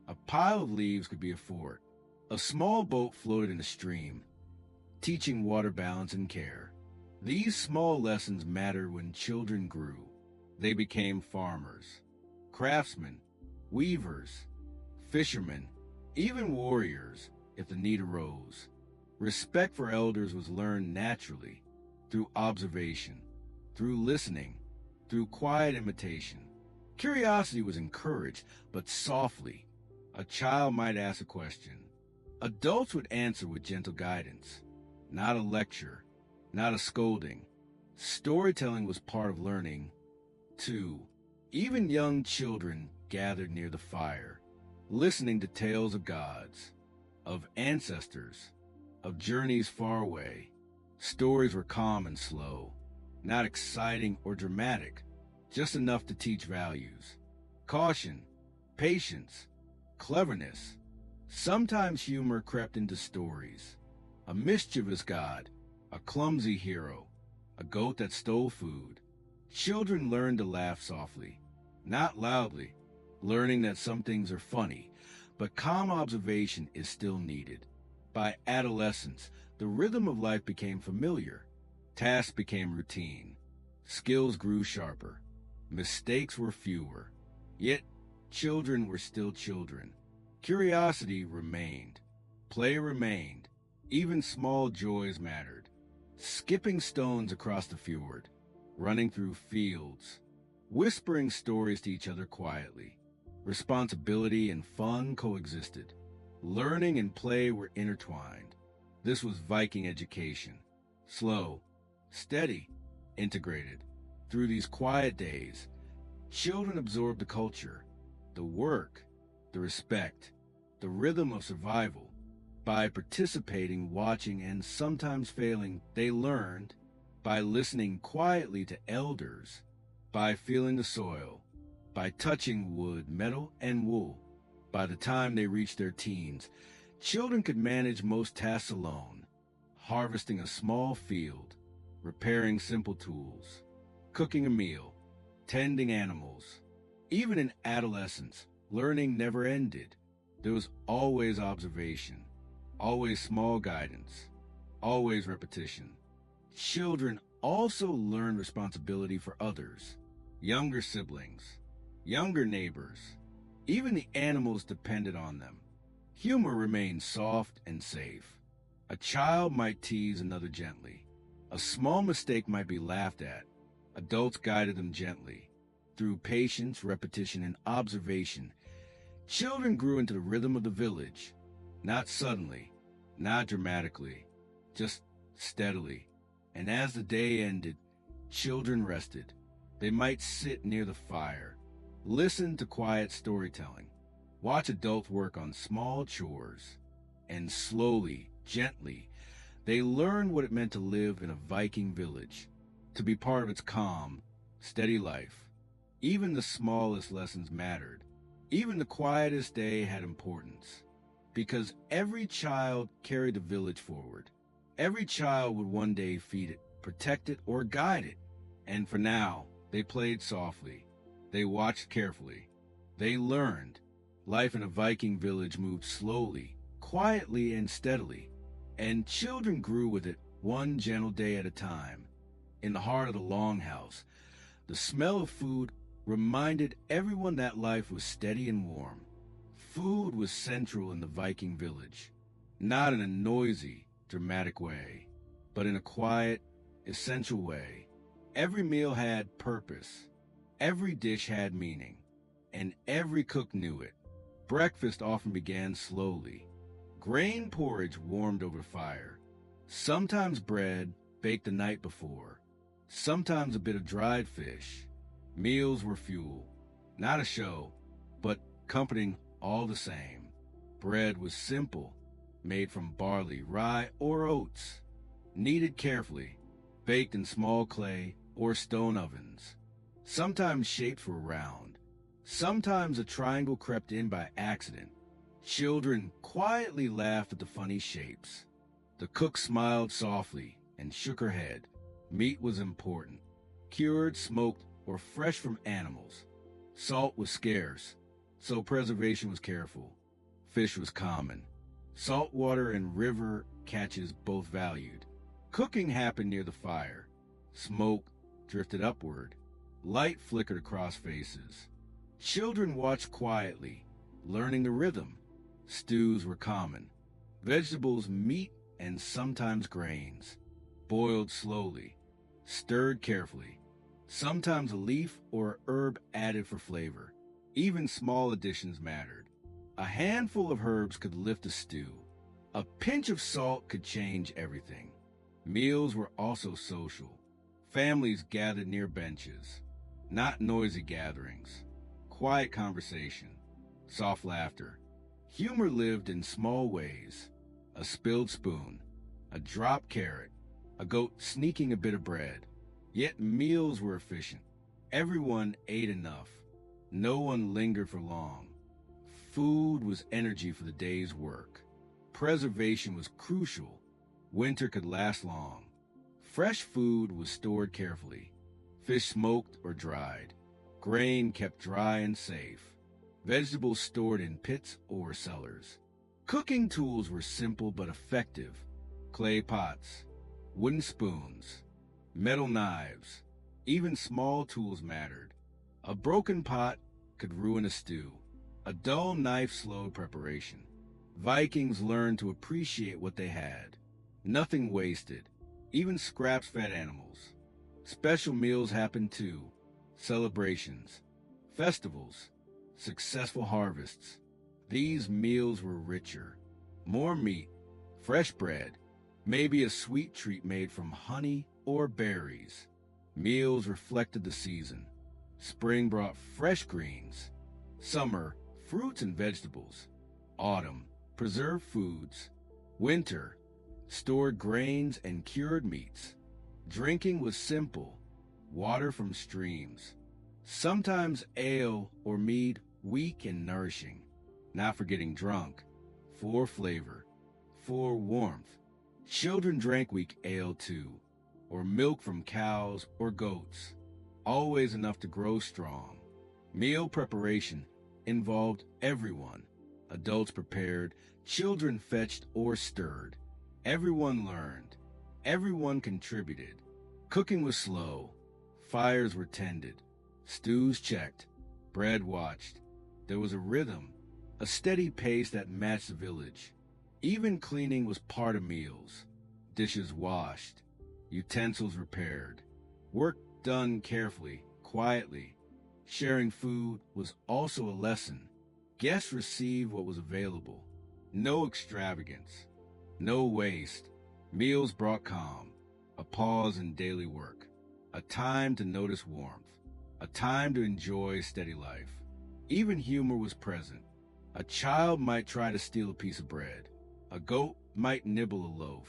A pile of leaves could be a fort. A small boat floated in a stream, teaching water balance and care. These small lessons mattered when children grew. They became farmers, craftsmen, weavers, fishermen, even warriors if the need arose. Respect for elders was learned naturally, through observation, through listening, through quiet imitation. Curiosity was encouraged, but softly. A child might ask a question. Adults would answer with gentle guidance, not a lecture, not a scolding. Storytelling was part of learning, too. Even young children gathered near the fire, listening to tales of gods, of ancestors, of journeys far away. Stories were calm and slow, not exciting or dramatic, just enough to teach values. Caution, patience, cleverness. Sometimes humor crept into stories. A mischievous god, a clumsy hero, a goat that stole food. Children learned to laugh softly, not loudly, learning that some things are funny, but calm observation is still needed. By adolescence, the rhythm of life became familiar. Tasks became routine. Skills grew sharper. Mistakes were fewer. Yet, children were still children. Curiosity remained. Play remained. Even small joys mattered. Skipping stones across the fjord, running through fields, whispering stories to each other quietly. Responsibility and fun coexisted. Learning and play were intertwined. This was Viking education. Slow, steady, integrated. Through these quiet days, children absorbed the culture, the work, the respect, the rhythm of survival. By participating, watching, and sometimes failing, they learned. By listening quietly to elders, by feeling the soil, by touching wood, metal, and wool. By the time they reached their teens, children could manage most tasks alone, harvesting a small field, repairing simple tools, cooking a meal, tending animals. Even in adolescence, learning never ended. There was always observation, always small guidance, always repetition. Children also learn responsibility for others, younger siblings, younger neighbors, even the animals depended on them. Humor remained soft and safe. A child might tease another gently. A small mistake might be laughed at. Adults guided them gently. Through patience, repetition, and observation, children grew into the rhythm of the village. Not suddenly, not dramatically, just steadily. And as the day ended, children rested. They might sit near the fire, listen to quiet storytelling, watch adults work on small chores, and slowly, gently, they learned what it meant to live in a Viking village, to be part of its calm, steady life. Even the smallest lessons mattered. Even the quietest day had importance, because every child carried the village forward. Every child would one day feed it, protect it, or guide it. And for now, they played softly. They watched carefully. They learned. Life in a Viking village moved slowly, quietly, and steadily. And children grew with it, one gentle day at a time. In the heart of the longhouse, the smell of food reminded everyone that life was steady and warm. Food was central in the Viking village, not in a noisy, dramatic way, but in a quiet, essential way. Every meal had purpose, every dish had meaning, and every cook knew it. Breakfast often began slowly. Grain porridge warmed over fire, sometimes bread baked the night before, sometimes a bit of dried fish. Meals were fuel, not a show, but comforting all the same. Bread was simple, made from barley, rye, or oats, kneaded carefully, baked in small clay or stone ovens. Sometimes shapes were round, sometimes a triangle crept in by accident. Children quietly laughed at the funny shapes. The cook smiled softly and shook her head. Meat was important, cured, smoked, or fresh from animals. Salt was scarce, so preservation was careful. Fish was common. Saltwater and river catches both valued. Cooking happened near the fire. Smoke drifted upward. Light flickered across faces. Children watched quietly, learning the rhythm. Stews were common. Vegetables, meat, and sometimes grains. Boiled slowly, stirred carefully. Sometimes a leaf or herb added for flavor. Even small additions mattered. A handful of herbs could lift a stew. A pinch of salt could change everything. Meals were also social. Families gathered near benches. Not noisy gatherings. Quiet conversation. Soft laughter. Humor lived in small ways. A spilled spoon. A dropped carrot. A goat sneaking a bit of bread. Yet meals were efficient. Everyone ate enough. No one lingered for long. Food was energy for the day's work. Preservation was crucial. Winter could last long. Fresh food was stored carefully. Fish smoked or dried. Grain kept dry and safe. Vegetables stored in pits or cellars. Cooking tools were simple but effective. Clay pots, wooden spoons, metal knives, even small tools mattered. A broken pot could ruin a stew. A dull knife slowed preparation. Vikings learned to appreciate what they had. Nothing wasted. Even scraps fed animals. Special meals happened too. Celebrations, festivals, successful harvests. These meals were richer. More meat, fresh bread, maybe a sweet treat made from honey or berries. Meals reflected the season. Spring brought fresh greens. Summer, fruits and vegetables. Autumn, preserved foods. Winter, stored grains and cured meats. Drinking was simple, water from streams. Sometimes ale or mead, weak and nourishing, not for getting drunk, for flavor, for warmth. Children drank weak ale too, or milk from cows or goats, always enough to grow strong. Meal preparation involved everyone. Adults prepared, children fetched or stirred. Everyone learned. Everyone contributed. Cooking was slow. Fires were tended. Stews checked. Bread watched. There was a rhythm, a steady pace that matched the village. Even cleaning was part of meals. Dishes washed. Utensils repaired. Work done carefully, quietly. Sharing food was also a lesson. Guests received what was available. No extravagance. No waste. Meals brought calm. A pause in daily work. A time to notice warmth. A time to enjoy steady life. Even humor was present. A child might try to steal a piece of bread. A goat might nibble a loaf.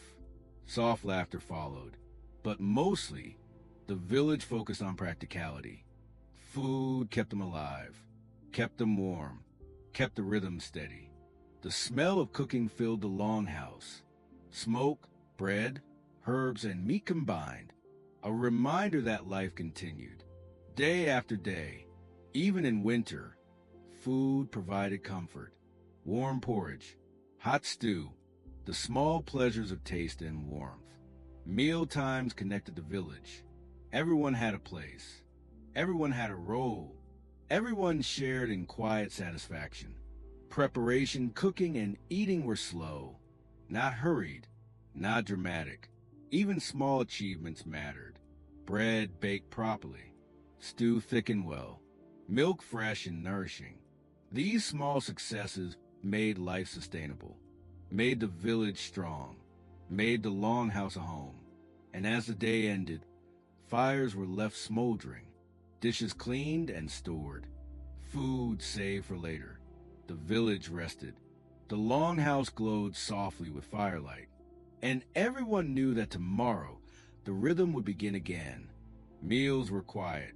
Soft laughter followed. But mostly, the village focused on practicality. Food kept them alive, kept them warm, kept the rhythm steady. The smell of cooking filled the longhouse. Smoke, bread, herbs, and meat combined. A reminder that life continued. Day after day, even in winter, food provided comfort. Warm porridge, hot stew, the small pleasures of taste and warmth. Meal times connected the village. Everyone had a place. Everyone had a role. Everyone shared in quiet satisfaction. Preparation, cooking, and eating were slow, not hurried, not dramatic. Even small achievements mattered. Bread baked properly, stew thick and well, milk fresh and nourishing. These small successes made life sustainable, made the village strong, made the longhouse a home. And as the day ended, fires were left smoldering, dishes cleaned and stored, food saved for later. The village rested. The longhouse glowed softly with firelight, and everyone knew that tomorrow the rhythm would begin again. Meals were quiet,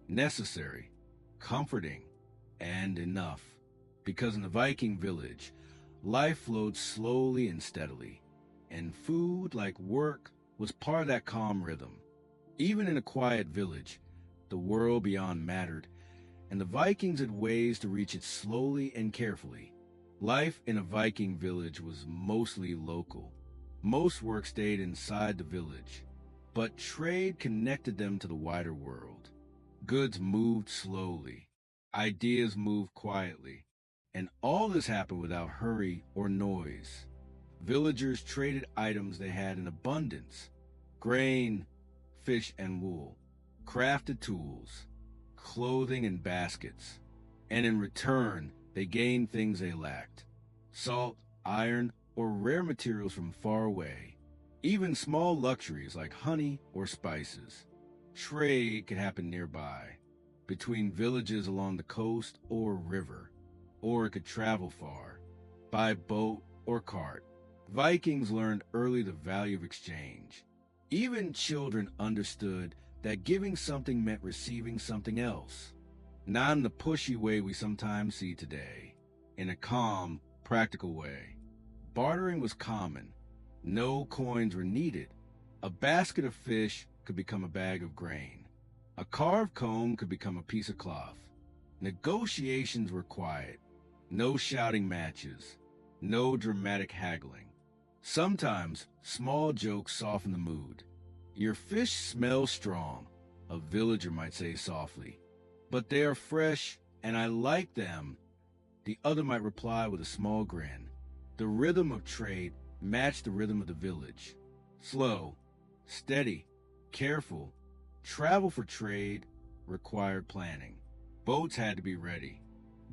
necessary, comforting, and enough. Because in the Viking village, life flowed slowly and steadily, and food, like work, was part of that calm rhythm. Even in a quiet village, the world beyond mattered, and the Vikings had ways to reach it slowly and carefully. Life in a Viking village was mostly local. Most work stayed inside the village, but trade connected them to the wider world. Goods moved slowly, ideas moved quietly, and all this happened without hurry or noise. Villagers traded items they had in abundance: grain, fish, and wool, crafted tools, clothing, and baskets. And in return, they gained things they lacked: salt, iron, or rare materials from far away. Even small luxuries like honey or spices. Trade could happen nearby, between villages along the coast or river, or it could travel far, by boat or cart. Vikings learned early the value of exchange. Even children understood that giving something meant receiving something else, not in the pushy way we sometimes see today, in a calm, practical way. Bartering was common. No coins were needed. A basket of fish could become a bag of grain. A carved comb could become a piece of cloth. Negotiations were quiet. No shouting matches. No dramatic haggling. Sometimes small jokes soften the mood. "Your fish smells strong," a villager might say softly, "but they are fresh and I like them." The other might reply with a small grin. The rhythm of trade matched the rhythm of the village. Slow, steady, careful. Travel for trade required planning. Boats had to be ready.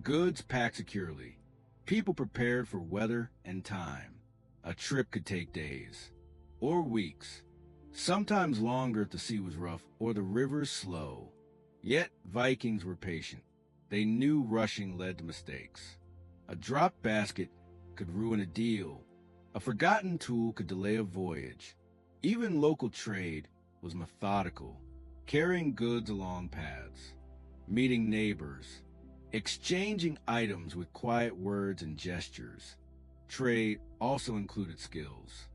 Goods packed securely. People prepared for weather and time. A trip could take days, or weeks, sometimes longer if the sea was rough or the rivers slow. Yet Vikings were patient. They knew rushing led to mistakes. A dropped basket could ruin a deal. A forgotten tool could delay a voyage. Even local trade was methodical, carrying goods along paths, meeting neighbors, exchanging items with quiet words and gestures. Trade also included skills.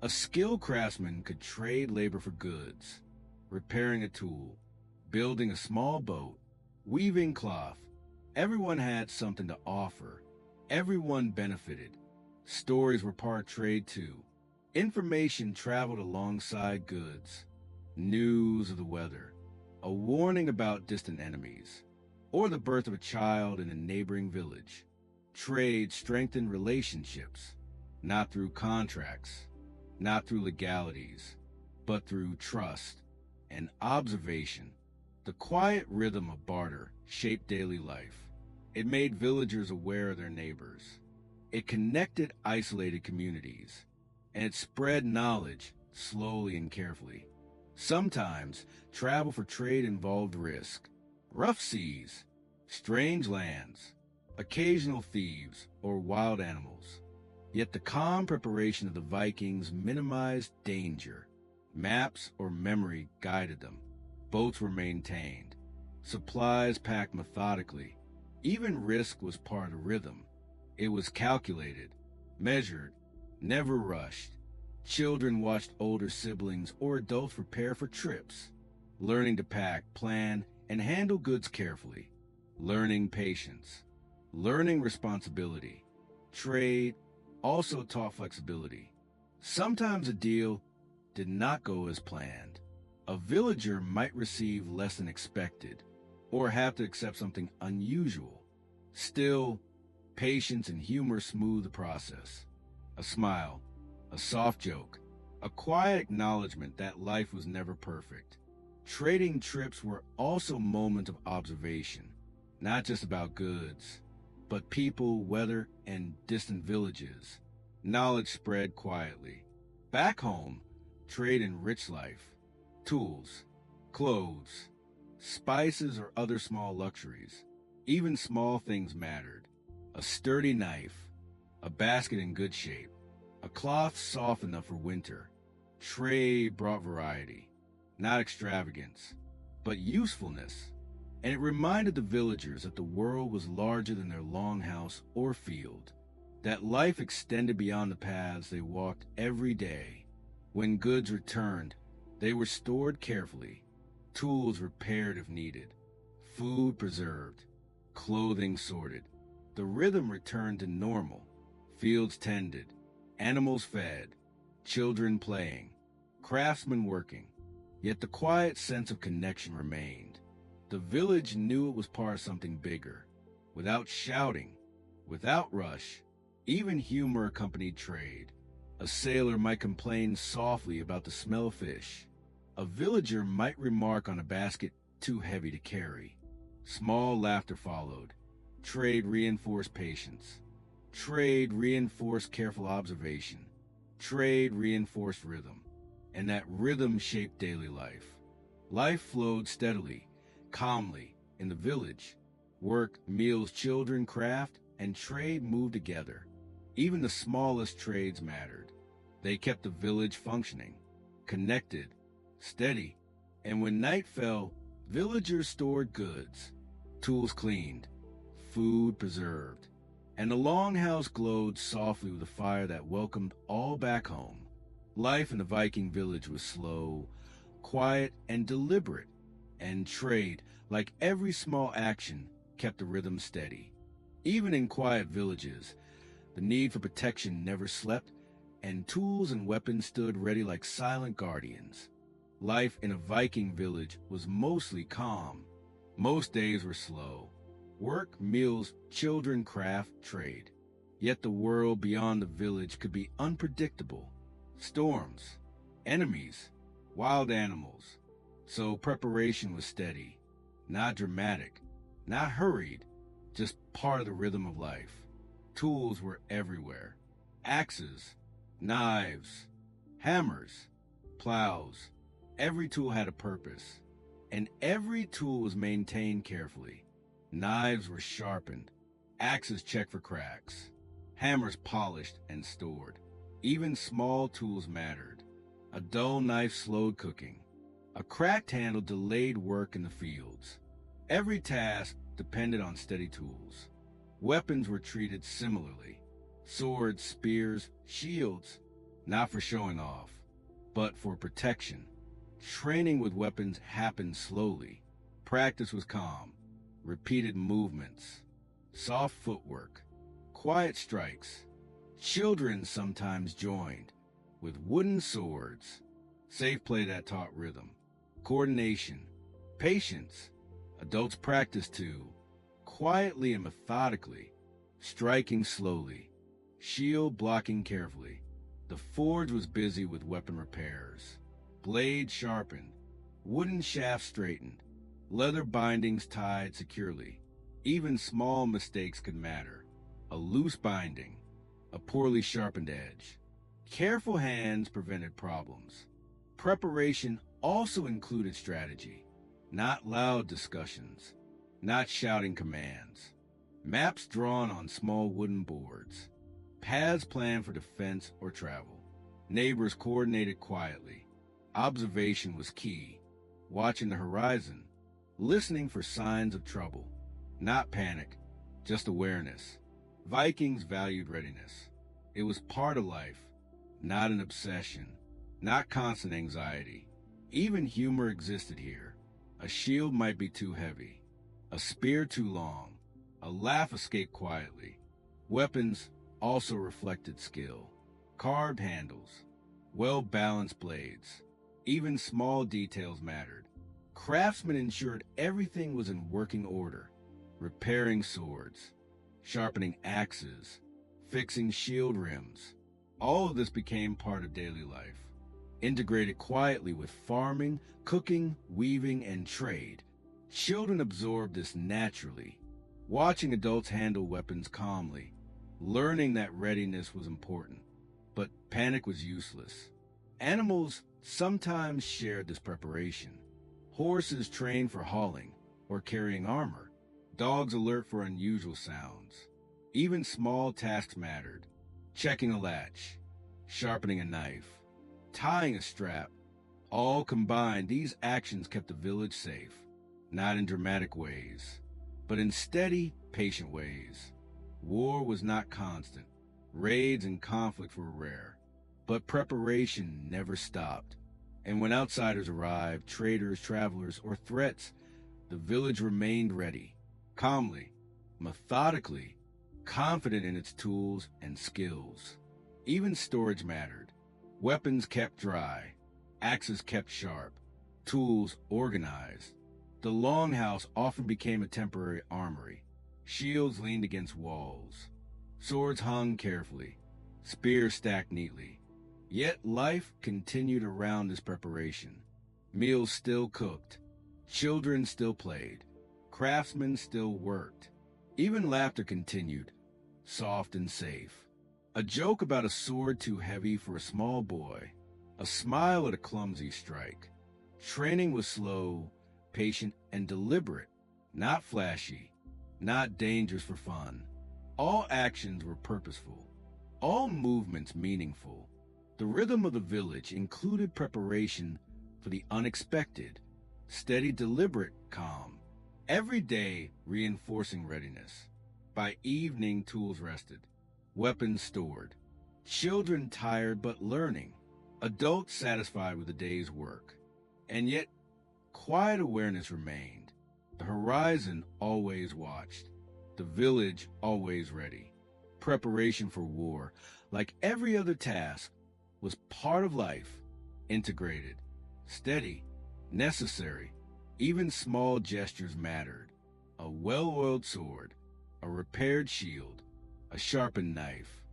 A skilled craftsman could trade labor for goods, repairing a tool, building a small boat, weaving cloth. Everyone had something to offer. Everyone benefited. Stories were part trade too. Information traveled alongside goods. News of the weather, a warning about distant enemies, or the birth of a child in a neighboring village. Trade strengthened relationships, not through contracts, not through legalities, but through trust and observation. The quiet rhythm of barter shaped daily life. It made villagers aware of their neighbors. It connected isolated communities, and it spread knowledge slowly and carefully. Sometimes travel for trade involved risk, rough seas, strange lands, occasional thieves, or wild animals. Yet the calm preparation of the Vikings minimized danger. Maps or memory guided them. Boats were maintained. Supplies packed methodically. Even risk was part of the rhythm. It was calculated, measured, never rushed. Children watched older siblings or adults prepare for trips, learning to pack, plan, and handle goods carefully, learning patience, learning responsibility. Trade also taught flexibility. Sometimes a deal did not go as planned. A villager might receive less than expected, or have to accept something unusual. Still, patience and humor smooth the process. A smile, a soft joke, a quiet acknowledgement that life was never perfect. Trading trips were also moments of observation, not just about goods, but people, weather, and distant villages. Knowledge spread quietly. Back home, trade enriched life. Tools, clothes, spices, or other small luxuries. Even small things mattered. A sturdy knife, a basket in good shape, a cloth soft enough for winter. Trade brought variety, not extravagance, but usefulness. And it reminded the villagers that the world was larger than their longhouse or field, that life extended beyond the paths they walked every day. When goods returned, they were stored carefully, tools repaired if needed, food preserved, clothing sorted. The rhythm returned to normal, fields tended, animals fed, children playing, craftsmen working. Yet the quiet sense of connection remained. The village knew it was part of something bigger. Without shouting, without rush, even humor accompanied trade. A sailor might complain softly about the smell of fish. A villager might remark on a basket too heavy to carry. Small laughter followed. Trade reinforced patience. Trade reinforced careful observation. Trade reinforced rhythm. And that rhythm shaped daily life. Life flowed steadily, calmly, in the village. Work, meals, children, craft, and trade moved together. Even the smallest trades mattered. They kept the village functioning, connected, steady. And when night fell, villagers stored goods, tools cleaned, food preserved, and the longhouse glowed softly with a fire that welcomed all back home. Life in the Viking village was slow, quiet, and deliberate, and trade, like every small action, kept the rhythm steady. Even in quiet villages, the need for protection never slept, and tools and weapons stood ready like silent guardians. Life in a Viking village was mostly calm. Most days were slow. Work, meals, children, craft, trade. Yet the world beyond the village could be unpredictable. Storms, enemies, wild animals. So preparation was steady, not dramatic, not hurried, just part of the rhythm of life. Tools were everywhere. Axes, knives, hammers, plows. Every tool had a purpose, and every tool was maintained carefully. Knives were sharpened, axes checked for cracks, hammers polished and stored. Even small tools mattered. A dull knife slowed cooking. A cracked handle delayed work in the fields. Every task depended on steady tools. Weapons were treated similarly. Swords, spears, shields, not for showing off, but for protection. Training with weapons happened slowly. Practice was calm. Repeated movements. Soft footwork. Quiet strikes. Children sometimes joined with wooden swords. Safe play that taught rhythm. Coordination. Patience. Adults practiced too. Quietly and methodically. Striking slowly. Shield blocking carefully. The forge was busy with weapon repairs. Blades sharpened. Wooden shafts straightened. Leather bindings tied securely. Even small mistakes could matter. A loose binding. A poorly sharpened edge. Careful hands prevented problems. Preparation also included strategy. Not loud discussions. Not shouting commands. Maps drawn on small wooden boards. Paths planned for defense or travel. Neighbors coordinated quietly. Observation was key. Watching the horizon. Listening for signs of trouble. Not panic, just awareness. Vikings valued readiness. It was part of life, not an obsession, not constant anxiety. Even humor existed here. A shield might be too heavy, a spear too long, a laugh escaped quietly. Weapons also reflected skill. Carved handles, well-balanced blades. Even small details mattered. Craftsmen ensured everything was in working order. Repairing swords, sharpening axes, fixing shield rims. All of this became part of daily life, integrated quietly with farming, cooking, weaving, and trade. Children absorbed this naturally, watching adults handle weapons calmly, learning that readiness was important, but panic was useless. Animals sometimes shared this preparation. Horses trained for hauling or carrying armor. Dogs alert for unusual sounds. Even small tasks mattered. Checking a latch, sharpening a knife, tying a strap. All combined, these actions kept the village safe, not in dramatic ways, but in steady, patient ways. War was not constant. Raids and conflicts were rare, but preparation never stopped. And when outsiders arrived, traders, travelers, or threats, the village remained ready. Calmly, methodically, confident in its tools and skills. Even storage mattered. Weapons kept dry, axes kept sharp, tools organized. The longhouse often became a temporary armory. Shields leaned against walls. Swords hung carefully, spears stacked neatly. Yet life continued around this preparation. Meals still cooked, children still played. Craftsmen still worked. Even laughter continued, soft and safe. A joke about a sword too heavy for a small boy. A smile at a clumsy strike. Training was slow, patient, and deliberate. Not flashy, not dangerous for fun. All actions were purposeful. All movements meaningful. The rhythm of the village included preparation for the unexpected. Steady, deliberate, calm. Every day reinforcing readiness. By evening, tools rested, weapons stored, children tired but learning, adults satisfied with the day's work. And yet, quiet awareness remained. The horizon always watched, the village always ready. Preparation for war, like every other task, was part of life, integrated, steady, necessary. Even small gestures mattered. A well-oiled sword, a repaired shield, a sharpened knife.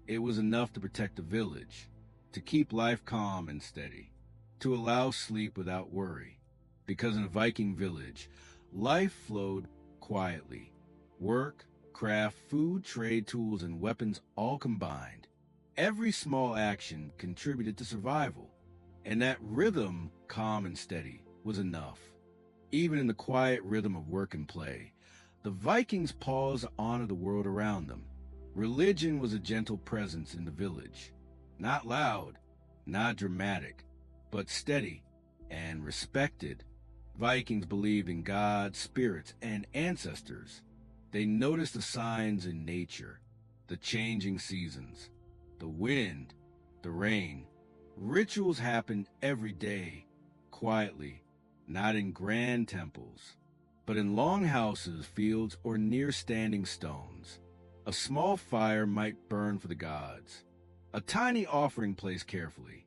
It was enough to protect the village, to keep life calm and steady, to allow sleep without worry. Because in a Viking village, life flowed quietly. Work, craft, food, trade, tools, and weapons all combined. Every small action contributed to survival, and that rhythm, calm and steady, was enough. Even in the quiet rhythm of work and play, the Vikings paused to honor the world around them. Religion was a gentle presence in the village. Not loud, not dramatic, but steady and respected. Vikings believed in gods, spirits, and ancestors. They noticed the signs in nature, the changing seasons, the wind, the rain. Rituals happened every day, quietly, not in grand temples, but in longhouses, fields, or near standing stones. A small fire might burn for the gods, a tiny offering placed carefully,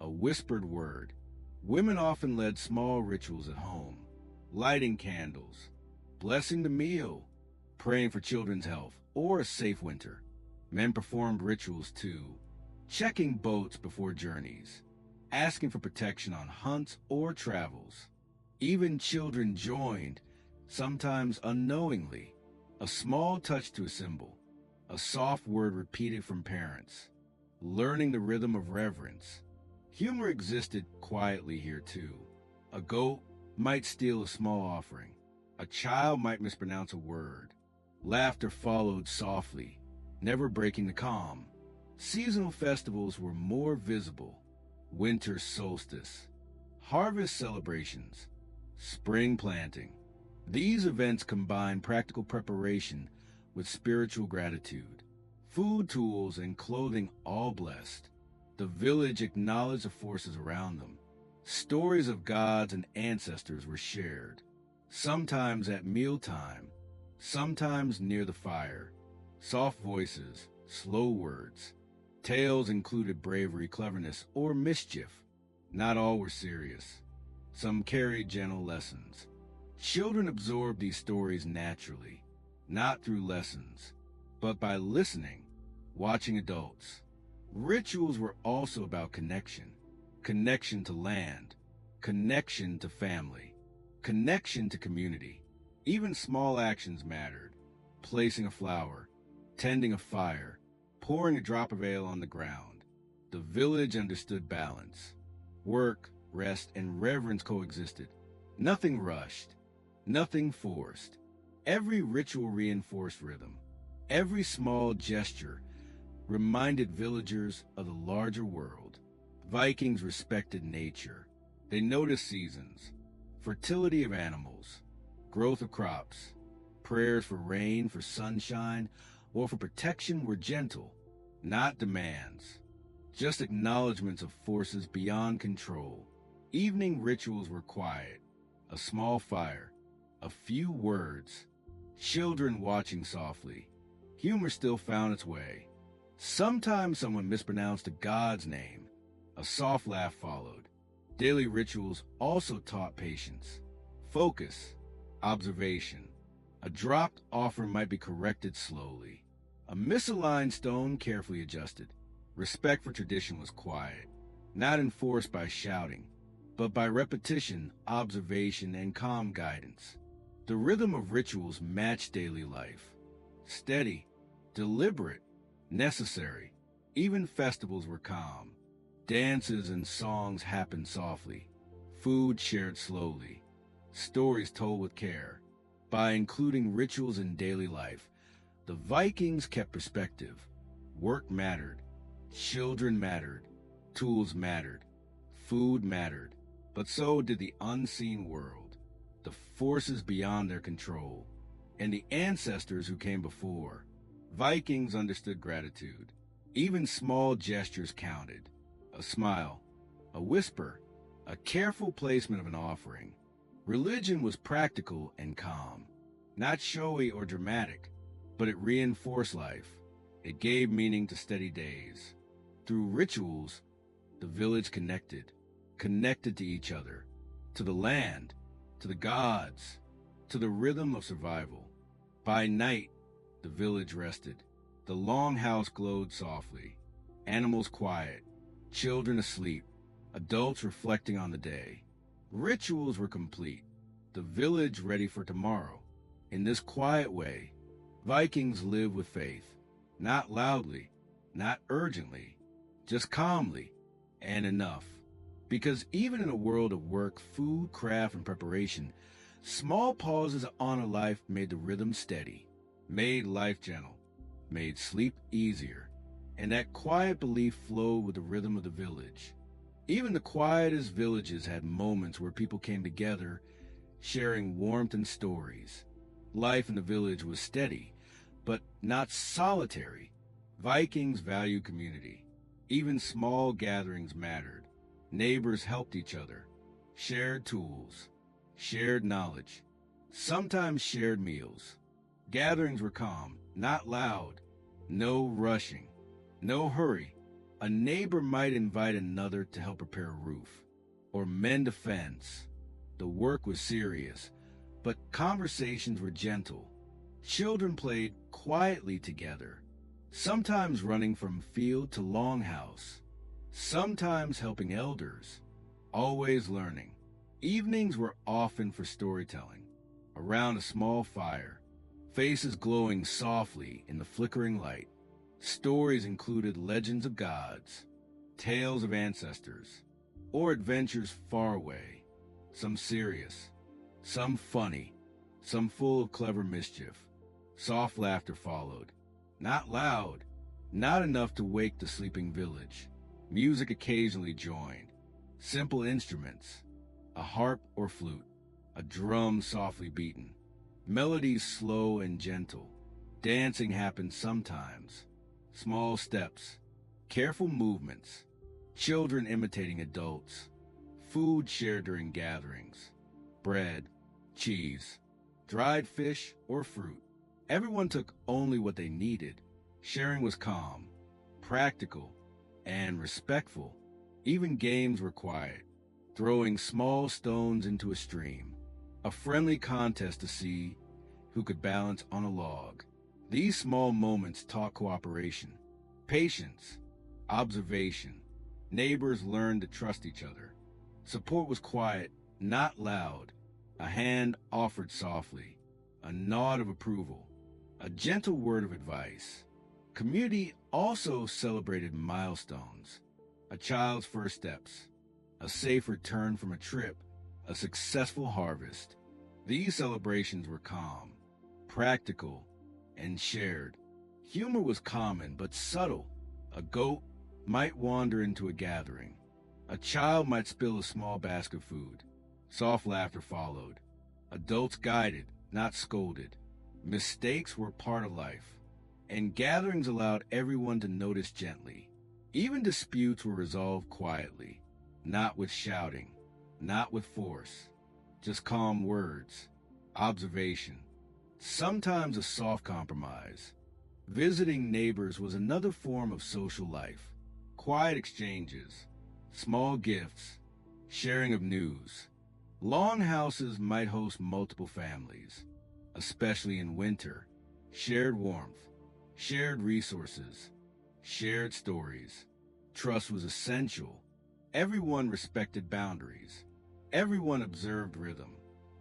a whispered word. Women often led small rituals at home, lighting candles, blessing the meal, praying for children's health or a safe winter. Men performed rituals too, checking boats before journeys, asking for protection on hunts or travels. Even children joined, sometimes unknowingly, a small touch to a symbol, a soft word repeated from parents, learning the rhythm of reverence. Humor existed quietly here too. A goat might steal a small offering. A child might mispronounce a word. Laughter followed softly, never breaking the calm. Seasonal festivals were more visible. Winter solstice, harvest celebrations, spring planting. These events combine practical preparation with spiritual gratitude. Food, tools, and clothing all blessed. The village acknowledged the forces around them. Stories of gods and ancestors were shared, sometimes at mealtime, sometimes near the fire. Soft voices, slow words. Tales included bravery, cleverness, or mischief. Not all were serious. Some carried gentle lessons. Children absorbed these stories naturally, not through lessons, but by listening, watching adults. Rituals were also about connection. Connection to land, connection to family, connection to community. Even small actions mattered. Placing a flower, tending a fire, pouring a drop of ale on the ground. The village understood balance. Work, rest, and reverence coexisted. Nothing rushed, nothing forced. Every ritual reinforced rhythm. Every small gesture reminded villagers of the larger world. Vikings respected nature. They noticed seasons, fertility of animals, growth of crops. Prayers for rain, for sunshine, or for protection were gentle, not demands, just acknowledgments of forces beyond control. Evening rituals were quiet, a small fire, a few words, children watching softly. Humor still found its way. Sometimes someone mispronounced a god's name. A soft laugh followed. Daily rituals also taught patience, focus, observation. A dropped offering might be corrected slowly. A misaligned stone carefully adjusted. Respect for tradition was quiet, not enforced by shouting, but by repetition, observation, and calm guidance. The rhythm of rituals matched daily life. Steady, deliberate, necessary. Even festivals were calm. Dances and songs happened softly. Food shared slowly. Stories told with care. By including rituals in daily life, the Vikings kept perspective. Work mattered. Children mattered. Tools mattered. Food mattered. But so did the unseen world, the forces beyond their control, and the ancestors who came before. Vikings understood gratitude. Even small gestures counted. A smile, a whisper, a careful placement of an offering. Religion was practical and calm, not showy or dramatic, but it reinforced life. It gave meaning to steady days. Through rituals, the village connected to each other, to the land, to the gods, to the rhythm of survival. By night, the village rested. The longhouse glowed softly. Animals quiet, children asleep, adults reflecting on the day. Rituals were complete, the village ready for tomorrow. In this quiet way, Vikings lived with faith, not loudly, not urgently, just calmly, and enough. Because even in a world of work, food, craft, and preparation, small pauses on a life made the rhythm steady, made life gentle, made sleep easier, and that quiet belief flowed with the rhythm of the village. Even the quietest villages had moments where people came together, sharing warmth and stories. Life in the village was steady, but not solitary. Vikings valued community. Even small gatherings mattered. Neighbors helped each other, shared tools, shared knowledge, sometimes shared meals. Gatherings were calm, not loud, no rushing, no hurry. A neighbor might invite another to help repair a roof or mend a fence. The work was serious, but conversations were gentle. Children played quietly together, sometimes running from field to longhouse, sometimes helping elders, always learning. Evenings were often for storytelling, around a small fire, faces glowing softly in the flickering light. Stories included legends of gods, tales of ancestors, or adventures far away, some serious, some funny, some full of clever mischief. Soft laughter followed, not loud, not enough to wake the sleeping village. Music occasionally joined, simple instruments, a harp or flute, a drum softly beaten, melodies slow and gentle. Dancing happened sometimes, small steps, careful movements, children imitating adults, food shared during gatherings, bread, cheese, dried fish, or fruit. Everyone took only what they needed. Sharing was calm, practical, and respectful. Even games were quiet, throwing small stones into a stream, a friendly contest to see who could balance on a log. These small moments taught cooperation, patience, observation. Neighbors learned to trust each other. Support was quiet, not loud. A hand offered softly, a nod of approval, a gentle word of advice. Community also celebrated milestones, a child's first steps, a safe return from a trip, a successful harvest. These celebrations were calm, practical, and shared. Humor was common but subtle. A goat might wander into a gathering. A child might spill a small basket of food. Soft laughter followed. Adults guided, not scolded. Mistakes were part of life, and gatherings allowed everyone to notice gently. Even disputes were resolved quietly, not with shouting, not with force, just calm words, observation, sometimes a soft compromise. Visiting neighbors was another form of social life. Quiet exchanges, small gifts, sharing of news. Longhouses might host multiple families, especially in winter. Shared warmth, shared resources, shared stories. Trust was essential. Everyone respected boundaries. Everyone observed rhythm.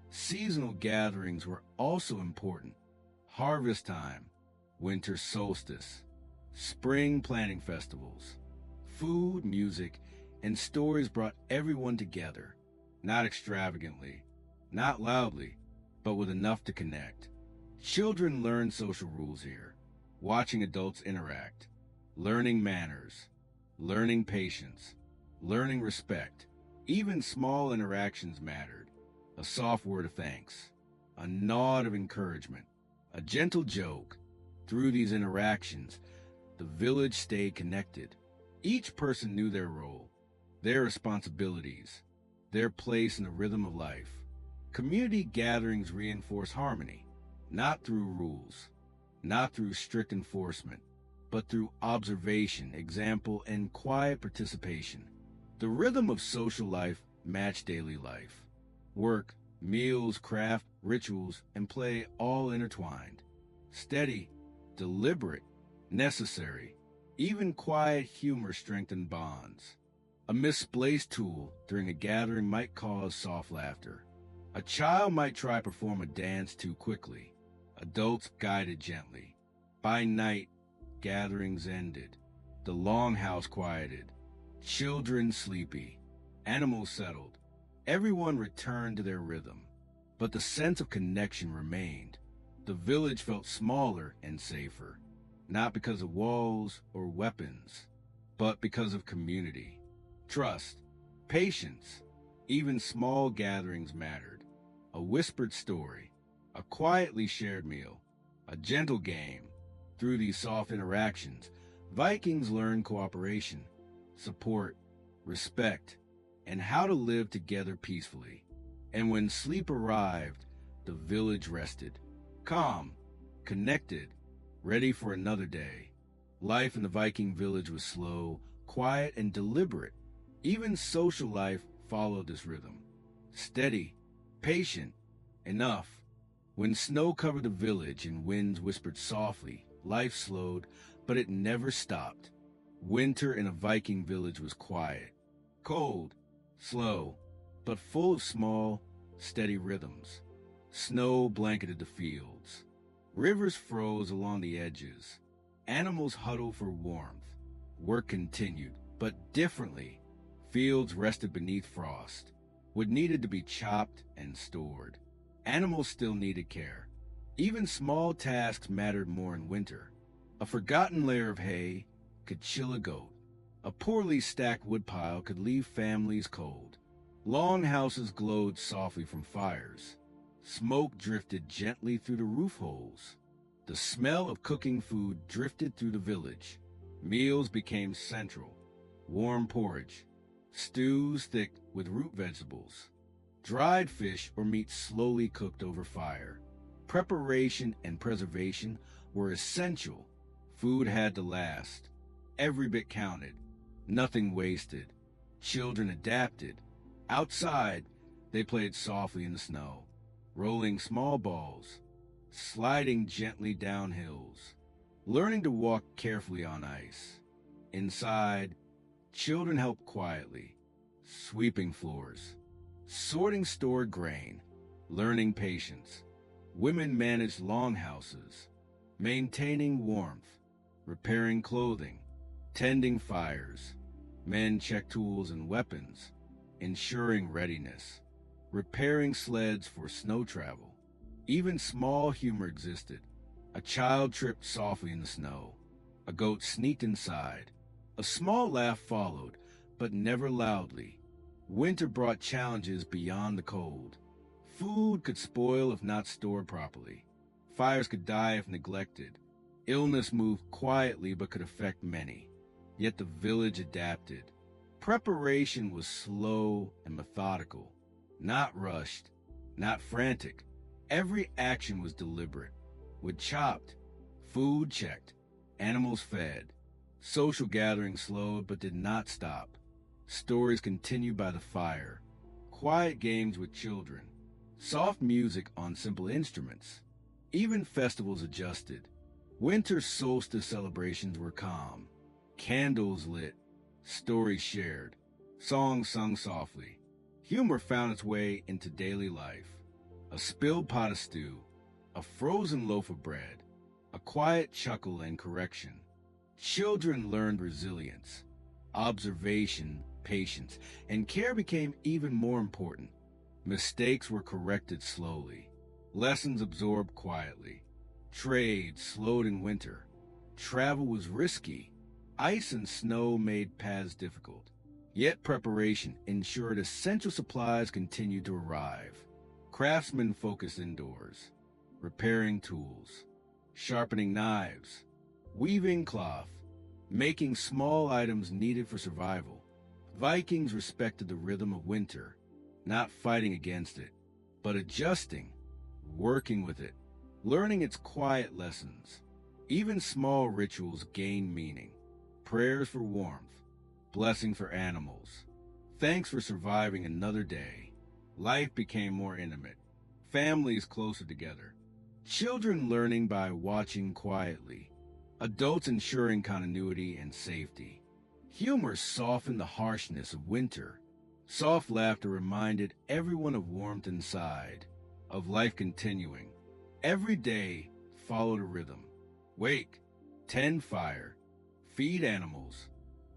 Seasonal gatherings were also important. Harvest time, winter solstice, spring planting festivals. Food, music, and stories brought everyone together, not extravagantly, not loudly, but with enough to connect. Children learned social rules here, watching adults interact, learning manners, learning patience, learning respect. Even small interactions mattered. A soft word of thanks, a nod of encouragement, a gentle joke. Through these interactions, the village stayed connected. Each person knew their role, their responsibilities, their place in the rhythm of life. Community gatherings reinforce harmony, not through rules, not through strict enforcement, but through observation, example, and quiet participation. The rhythm of social life matched daily life. Work, meals, craft, rituals, and play all intertwined. Steady, deliberate, necessary. Even quiet humor strengthened bonds. A misplaced tool during a gathering might cause soft laughter. A child might try to perform a dance too quickly. Adults guided gently. By night, gatherings ended. The longhouse quieted. Children sleepy. Animals settled. Everyone returned to their rhythm. But the sense of connection remained. The village felt smaller and safer. not because of walls or weapons, but because of community, trust, patience. Even small gatherings mattered. A whispered story, a quietly shared meal, a gentle game. Through these soft interactions, Vikings learned cooperation, support, respect, and how to live together peacefully. And when sleep arrived, the village rested, calm, connected, ready for another day. Life in the Viking village was slow, quiet, and deliberate. Even social life followed this rhythm. Steady, patient, enough. When snow covered the village and winds whispered softly, life slowed, but it never stopped. Winter in a Viking village was quiet, cold, slow, but full of small, steady rhythms. Snow blanketed the fields. Rivers froze along the edges. Animals huddled for warmth. Work continued, but differently. Fields rested beneath frost. Wood needed to be chopped and stored. Animals still needed care. Even small tasks mattered more in winter. A forgotten layer of hay could chill a goat. A poorly stacked woodpile could leave families cold. Longhouses glowed softly from fires. Smoke drifted gently through the roof holes. The smell of cooking food drifted through the village. Meals became central. Warm porridge, stews thick with root vegetables, dried fish or meat slowly cooked over fire. Preparation and preservation were essential. Food had to last. Every bit counted. Nothing wasted. Children adapted. Outside, they played softly in the snow, rolling small balls, sliding gently down hills, learning to walk carefully on ice. Inside, children helped quietly, sweeping floors, sorting stored grain, learning patience. Women managed longhouses, maintaining warmth, repairing clothing, tending fires. Men checked tools and weapons, ensuring readiness, repairing sleds for snow travel. Even small humor existed. A child tripped softly in the snow. A goat sneaked inside. A small laugh followed, but never loudly. Winter brought challenges beyond the cold. Food could spoil if not stored properly. Fires could die if neglected. Illness moved quietly but could affect many. Yet the village adapted. Preparation was slow and methodical, not rushed, not frantic. Every action was deliberate. Wood chopped, food checked, animals fed. Social gatherings slowed but did not stop. Stories continued by the fire. Quiet games with children. Soft music on simple instruments. Even festivals adjusted. Winter solstice celebrations were calm. Candles lit. Stories shared. Songs sung softly. Humor found its way into daily life. A spilled pot of stew. A frozen loaf of bread. A quiet chuckle and correction. Children learned resilience. Observation, patience, and care became even more important. Mistakes were corrected slowly. Lessons absorbed quietly. Trade slowed in winter. Travel was risky. Ice and snow made paths difficult. Yet preparation ensured essential supplies continued to arrive. Craftsmen focused indoors, repairing tools, sharpening knives, weaving cloth, making small items needed for survival. Vikings respected the rhythm of winter, not fighting against it, but adjusting, working with it, learning its quiet lessons. Even small rituals gained meaning. Prayers for warmth, blessing for animals, thanks for surviving another day. Life became more intimate, families closer together, children learning by watching quietly, adults ensuring continuity and safety. Humor softened the harshness of winter. Soft laughter reminded everyone of warmth inside, of life continuing. Every day followed a rhythm. Wake, tend fire, feed animals,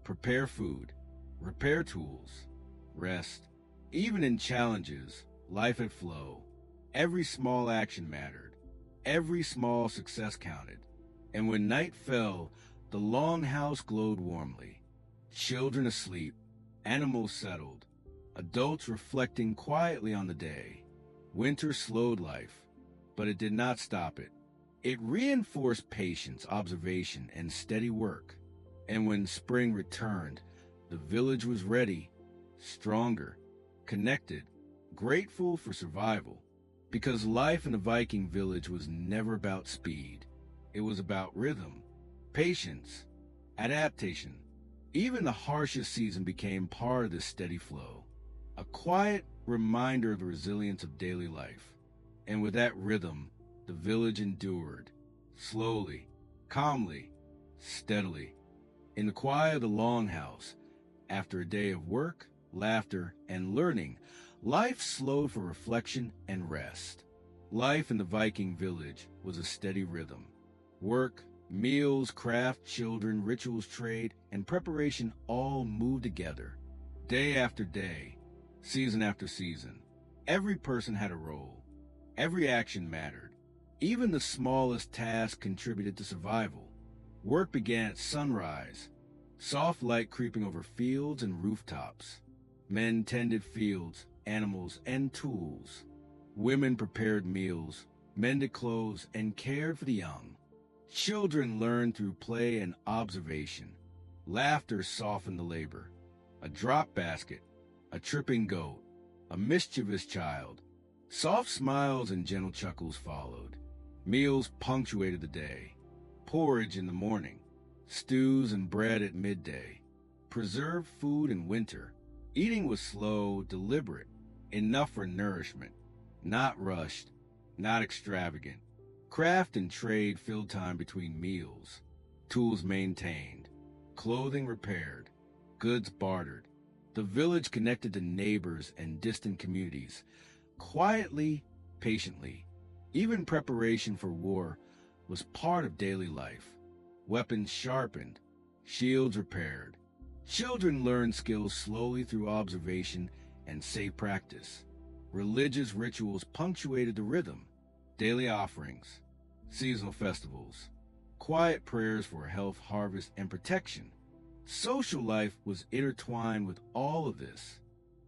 prepare food, repair tools, rest. Even in challenges, life had flow. Every small action mattered. Every small success counted. And when night fell, the longhouse glowed warmly. Children asleep, animals settled, adults reflecting quietly on the day. Winter slowed life, but it did not stop it. It reinforced patience, observation, and steady work. And when spring returned, the village was ready, stronger, connected, grateful for survival. Because life in the Viking village was never about speed. It was about rhythm, patience, adaptation. Even the harshest season became part of this steady flow, a quiet reminder of the resilience of daily life. And with that rhythm, the village endured, slowly, calmly, steadily. In the quiet of the longhouse, after a day of work, laughter, and learning, life slowed for reflection and rest. Life in the Viking village was a steady rhythm. Work, meals, craft, children, rituals, trade, and preparation all moved together. Day after day, season after season, every person had a role. Every action mattered. Even the smallest task contributed to survival. Work began at sunrise, soft light creeping over fields and rooftops. Men tended fields, animals, and tools. Women prepared meals, mended clothes, and cared for the young. Children learned through play and observation. Laughter softened the labor. A drop basket, a tripping goat, a mischievous child. Soft smiles and gentle chuckles followed. Meals punctuated the day. Porridge in the morning, stews and bread at midday. Preserved food in winter. Eating was slow, deliberate, enough for nourishment. Not rushed, not extravagant. Craft and trade filled time between meals. Tools maintained. Clothing repaired. Goods bartered. The village connected to neighbors and distant communities. Quietly, patiently. Even preparation for war was part of daily life. Weapons sharpened. Shields repaired. Children learned skills slowly through observation and safe practice. Religious rituals punctuated the rhythm. Daily offerings, seasonal festivals, quiet prayers for health, harvest, and protection. Social life was intertwined with all of this.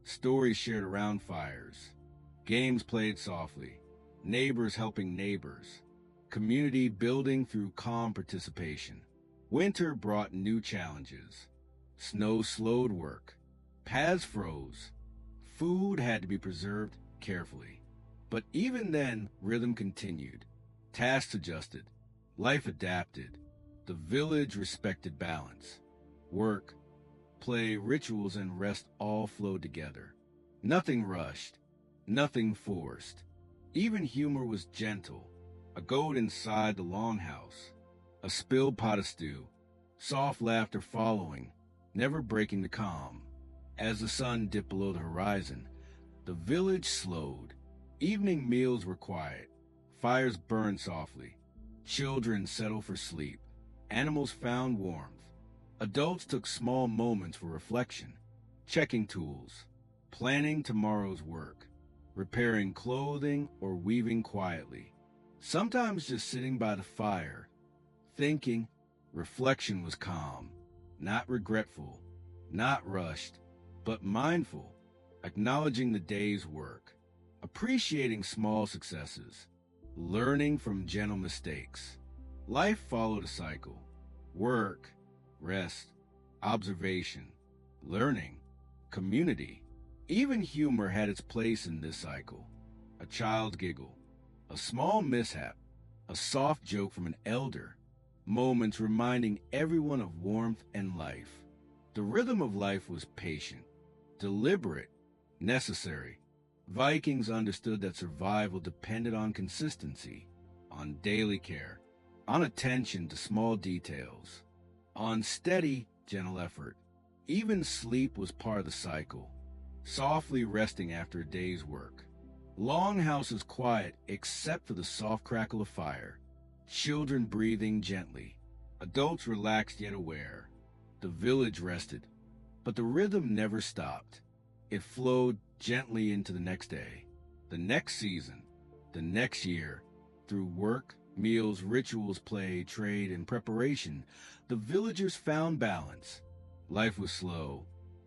Stories shared around fires, games played softly, neighbors helping neighbors, community building through calm participation. Winter brought new challenges. Snow slowed work. Paths froze. Food had to be preserved carefully. But even then, rhythm continued. Tasks adjusted. Life adapted. The village respected balance. Work, play, rituals, and rest all flowed together. Nothing rushed. Nothing forced. Even humor was gentle. A goat inside the longhouse. A spilled pot of stew. Soft laughter following, never breaking the calm. As the sun dipped below the horizon, the village slowed. Evening meals were quiet. Fires burned softly. Children settled for sleep. Animals found warmth. Adults took small moments for reflection, checking tools, planning tomorrow's work, repairing clothing or weaving quietly. Sometimes just sitting by the fire, thinking. Reflection was calm, not regretful, not rushed, but mindful, acknowledging the day's work, appreciating small successes, learning from gentle mistakes. Life followed a cycle: work, rest, observation, learning, community. Even humor had its place in this cycle. A child's giggle, a small mishap, a soft joke from an elder. Moments reminding everyone of warmth and life. The rhythm of life was patient, deliberate, necessary. Vikings understood that survival depended on consistency, on daily care, on attention to small details, on steady, gentle effort. Even sleep was part of the cycle, softly resting after a day's work. Longhouses quiet except for the soft crackle of fire. Children breathing gently. Adults relaxed yet aware. The village rested, but the rhythm never stopped. It flowed gently into the next day, the next season, the next year, through work, Meals, rituals, play, trade, and preparation, the villagers found balance. Life was slow,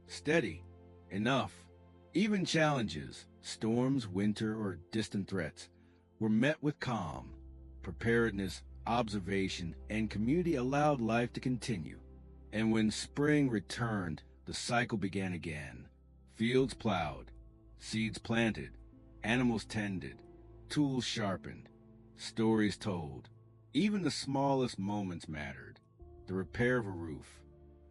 steady, enough. Even challenges, storms, winter, or distant threats, were met with calm. Preparedness, observation, and community allowed life to continue. And when spring returned, the cycle began again. Fields plowed, seeds planted, animals tended, tools sharpened, stories told. Even the smallest moments mattered. The repair of a roof,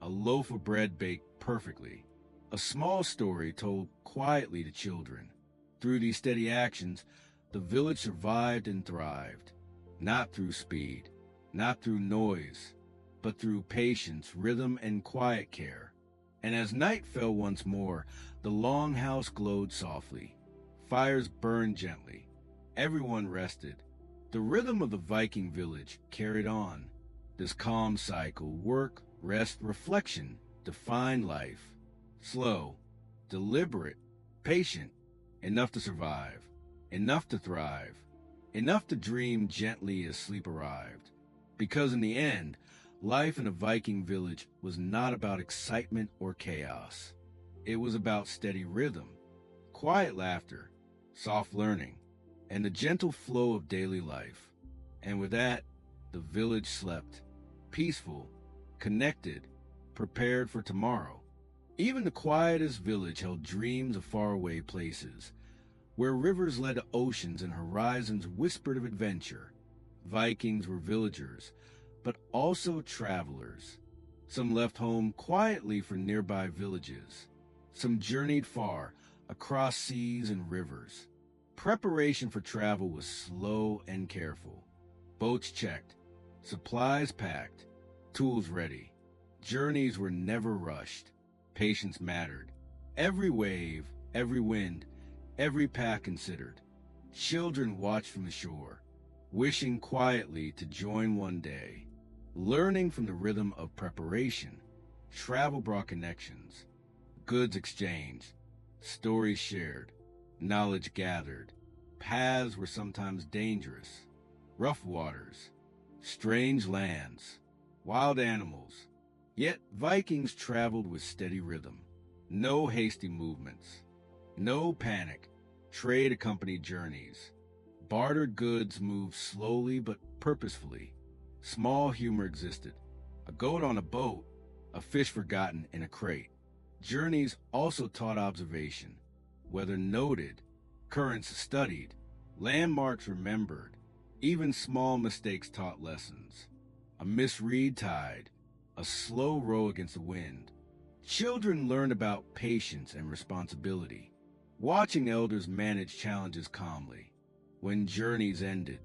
a loaf of bread baked perfectly, a small story told quietly to children. Through these steady actions, the village survived and thrived, not through speed, not through noise, but through patience, rhythm, and quiet care. And as night fell once more, the longhouse glowed softly. Fires burned gently. Everyone rested. The rhythm of the Viking village carried on. This calm cycle, work, rest, reflection, defined life. Slow, deliberate, patient, enough to survive, enough to thrive, enough to dream gently as sleep arrived. Because in the end, life in a Viking village was not about excitement or chaos. It was about steady rhythm, quiet laughter, soft learning, and the gentle flow of daily life. And with that, the village slept, peaceful, connected, prepared for tomorrow. Even the quietest village held dreams of faraway places, where rivers led to oceans and horizons whispered of adventure. Vikings were villagers, but also travelers. Some left home quietly for nearby villages. Some journeyed far, across seas and rivers. Preparation for travel was slow and careful. Boats checked, supplies packed, tools ready. Journeys were never rushed. Patience mattered. Every wave, every wind, every path considered. Children watched from the shore, wishing quietly to join one day. Learning from the rhythm of preparation, travel brought connections, goods exchanged, stories shared, knowledge gathered. Paths were sometimes dangerous, rough waters, strange lands, wild animals. Yet Vikings traveled with steady rhythm, no hasty movements, no panic. Trade accompanied journeys. Bartered goods moved slowly but purposefully. Small humor existed. A goat on a boat, a fish forgotten in a crate. Journeys also taught observation, weather noted, currents studied, landmarks remembered. Even small mistakes taught lessons. A misread tide, a slow row against the wind. Children learned about patience and responsibility, watching elders manage challenges calmly. When journeys ended,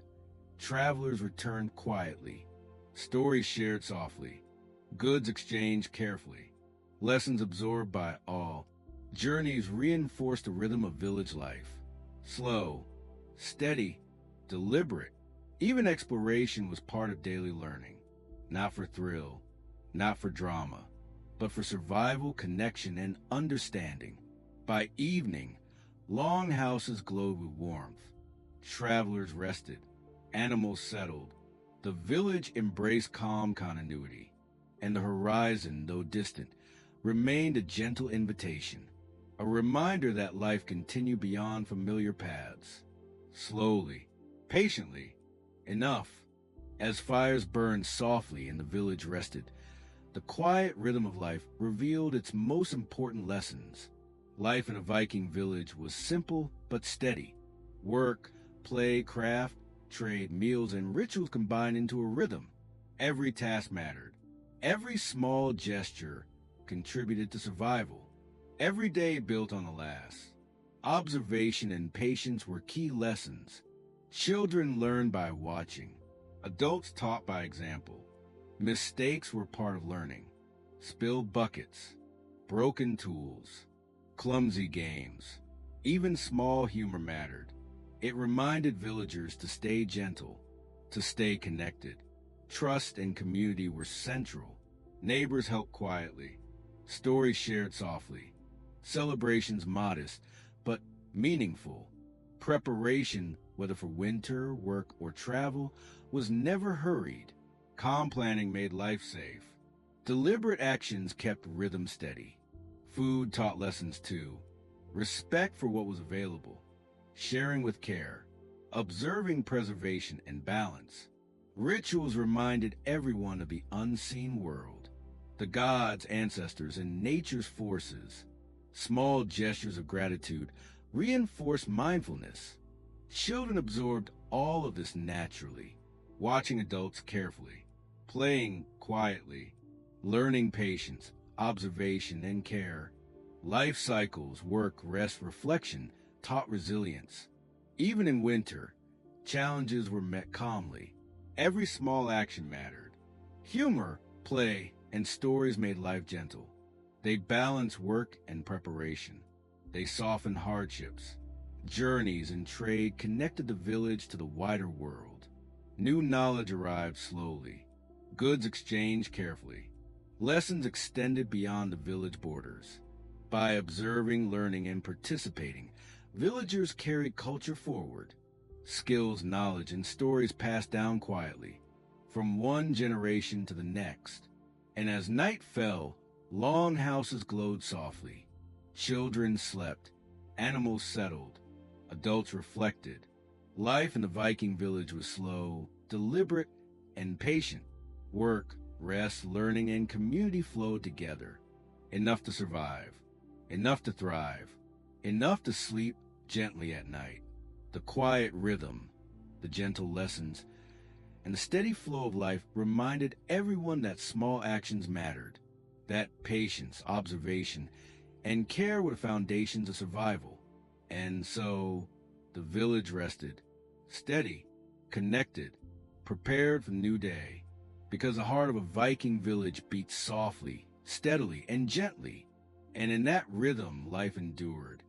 travelers returned quietly, stories shared softly, goods exchanged carefully, lessons absorbed by all. Journeys reinforced the rhythm of village life. Slow, steady, deliberate. Even exploration was part of daily learning, not for thrill, not for drama, but for survival, connection, and understanding. By evening, longhouses glowed with warmth. Travelers rested, animals settled. The village embraced calm continuity, and the horizon, though distant, remained a gentle invitation, a reminder that life continued beyond familiar paths. Slowly, patiently, enough. As fires burned softly and the village rested, the quiet rhythm of life revealed its most important lessons. Life in a Viking village was simple but steady. Work, play, craft, trade, meals, and rituals combined into a rhythm. Every task mattered. Every small gesture contributed to survival. Every day built on the last. Observation and patience were key lessons. Children learned by watching. Adults taught by example. Mistakes were part of learning. Spilled buckets, broken tools, clumsy games. Even small humor mattered. It reminded villagers to stay gentle, to stay connected. Trust and community were central. Neighbors helped quietly. Stories shared softly. Celebrations modest, but meaningful. Preparation, whether for winter, work, or travel, was never hurried. Calm planning made life safe. Deliberate actions kept rhythm steady. Food taught lessons too. Respect for what was available, sharing with care, observing preservation and balance. Rituals reminded everyone of the unseen world, the gods, ancestors, and nature's forces. Small gestures of gratitude reinforced mindfulness. Children absorbed all of this naturally, watching adults carefully, playing quietly, learning patience, observation, and care. Life cycles, work, rest, reflection taught resilience. Even in winter, challenges were met calmly. Every small action mattered. Humor, play, and stories made life gentle. They balanced work and preparation. They softened hardships. Journeys and trade connected the village to the wider world. New knowledge arrived slowly. Goods exchanged carefully. Lessons extended beyond the village borders. By observing, learning, and participating, villagers carried culture forward. Skills, knowledge, and stories passed down quietly, from one generation to the next. And as night fell, longhouses glowed softly. Children slept, animals settled, adults reflected. Life in the Viking village was slow, deliberate, and patient. Work, rest, learning, and community flowed together. Enough to survive, enough to thrive, enough to sleep gently at night. The quiet rhythm, the gentle lessons, and the steady flow of life reminded everyone that small actions mattered, that patience, observation, and care were the foundations of survival. And so the village rested, steady, connected, prepared for the new day, because the heart of a Viking village beat softly, steadily, and gently, and in that rhythm life endured.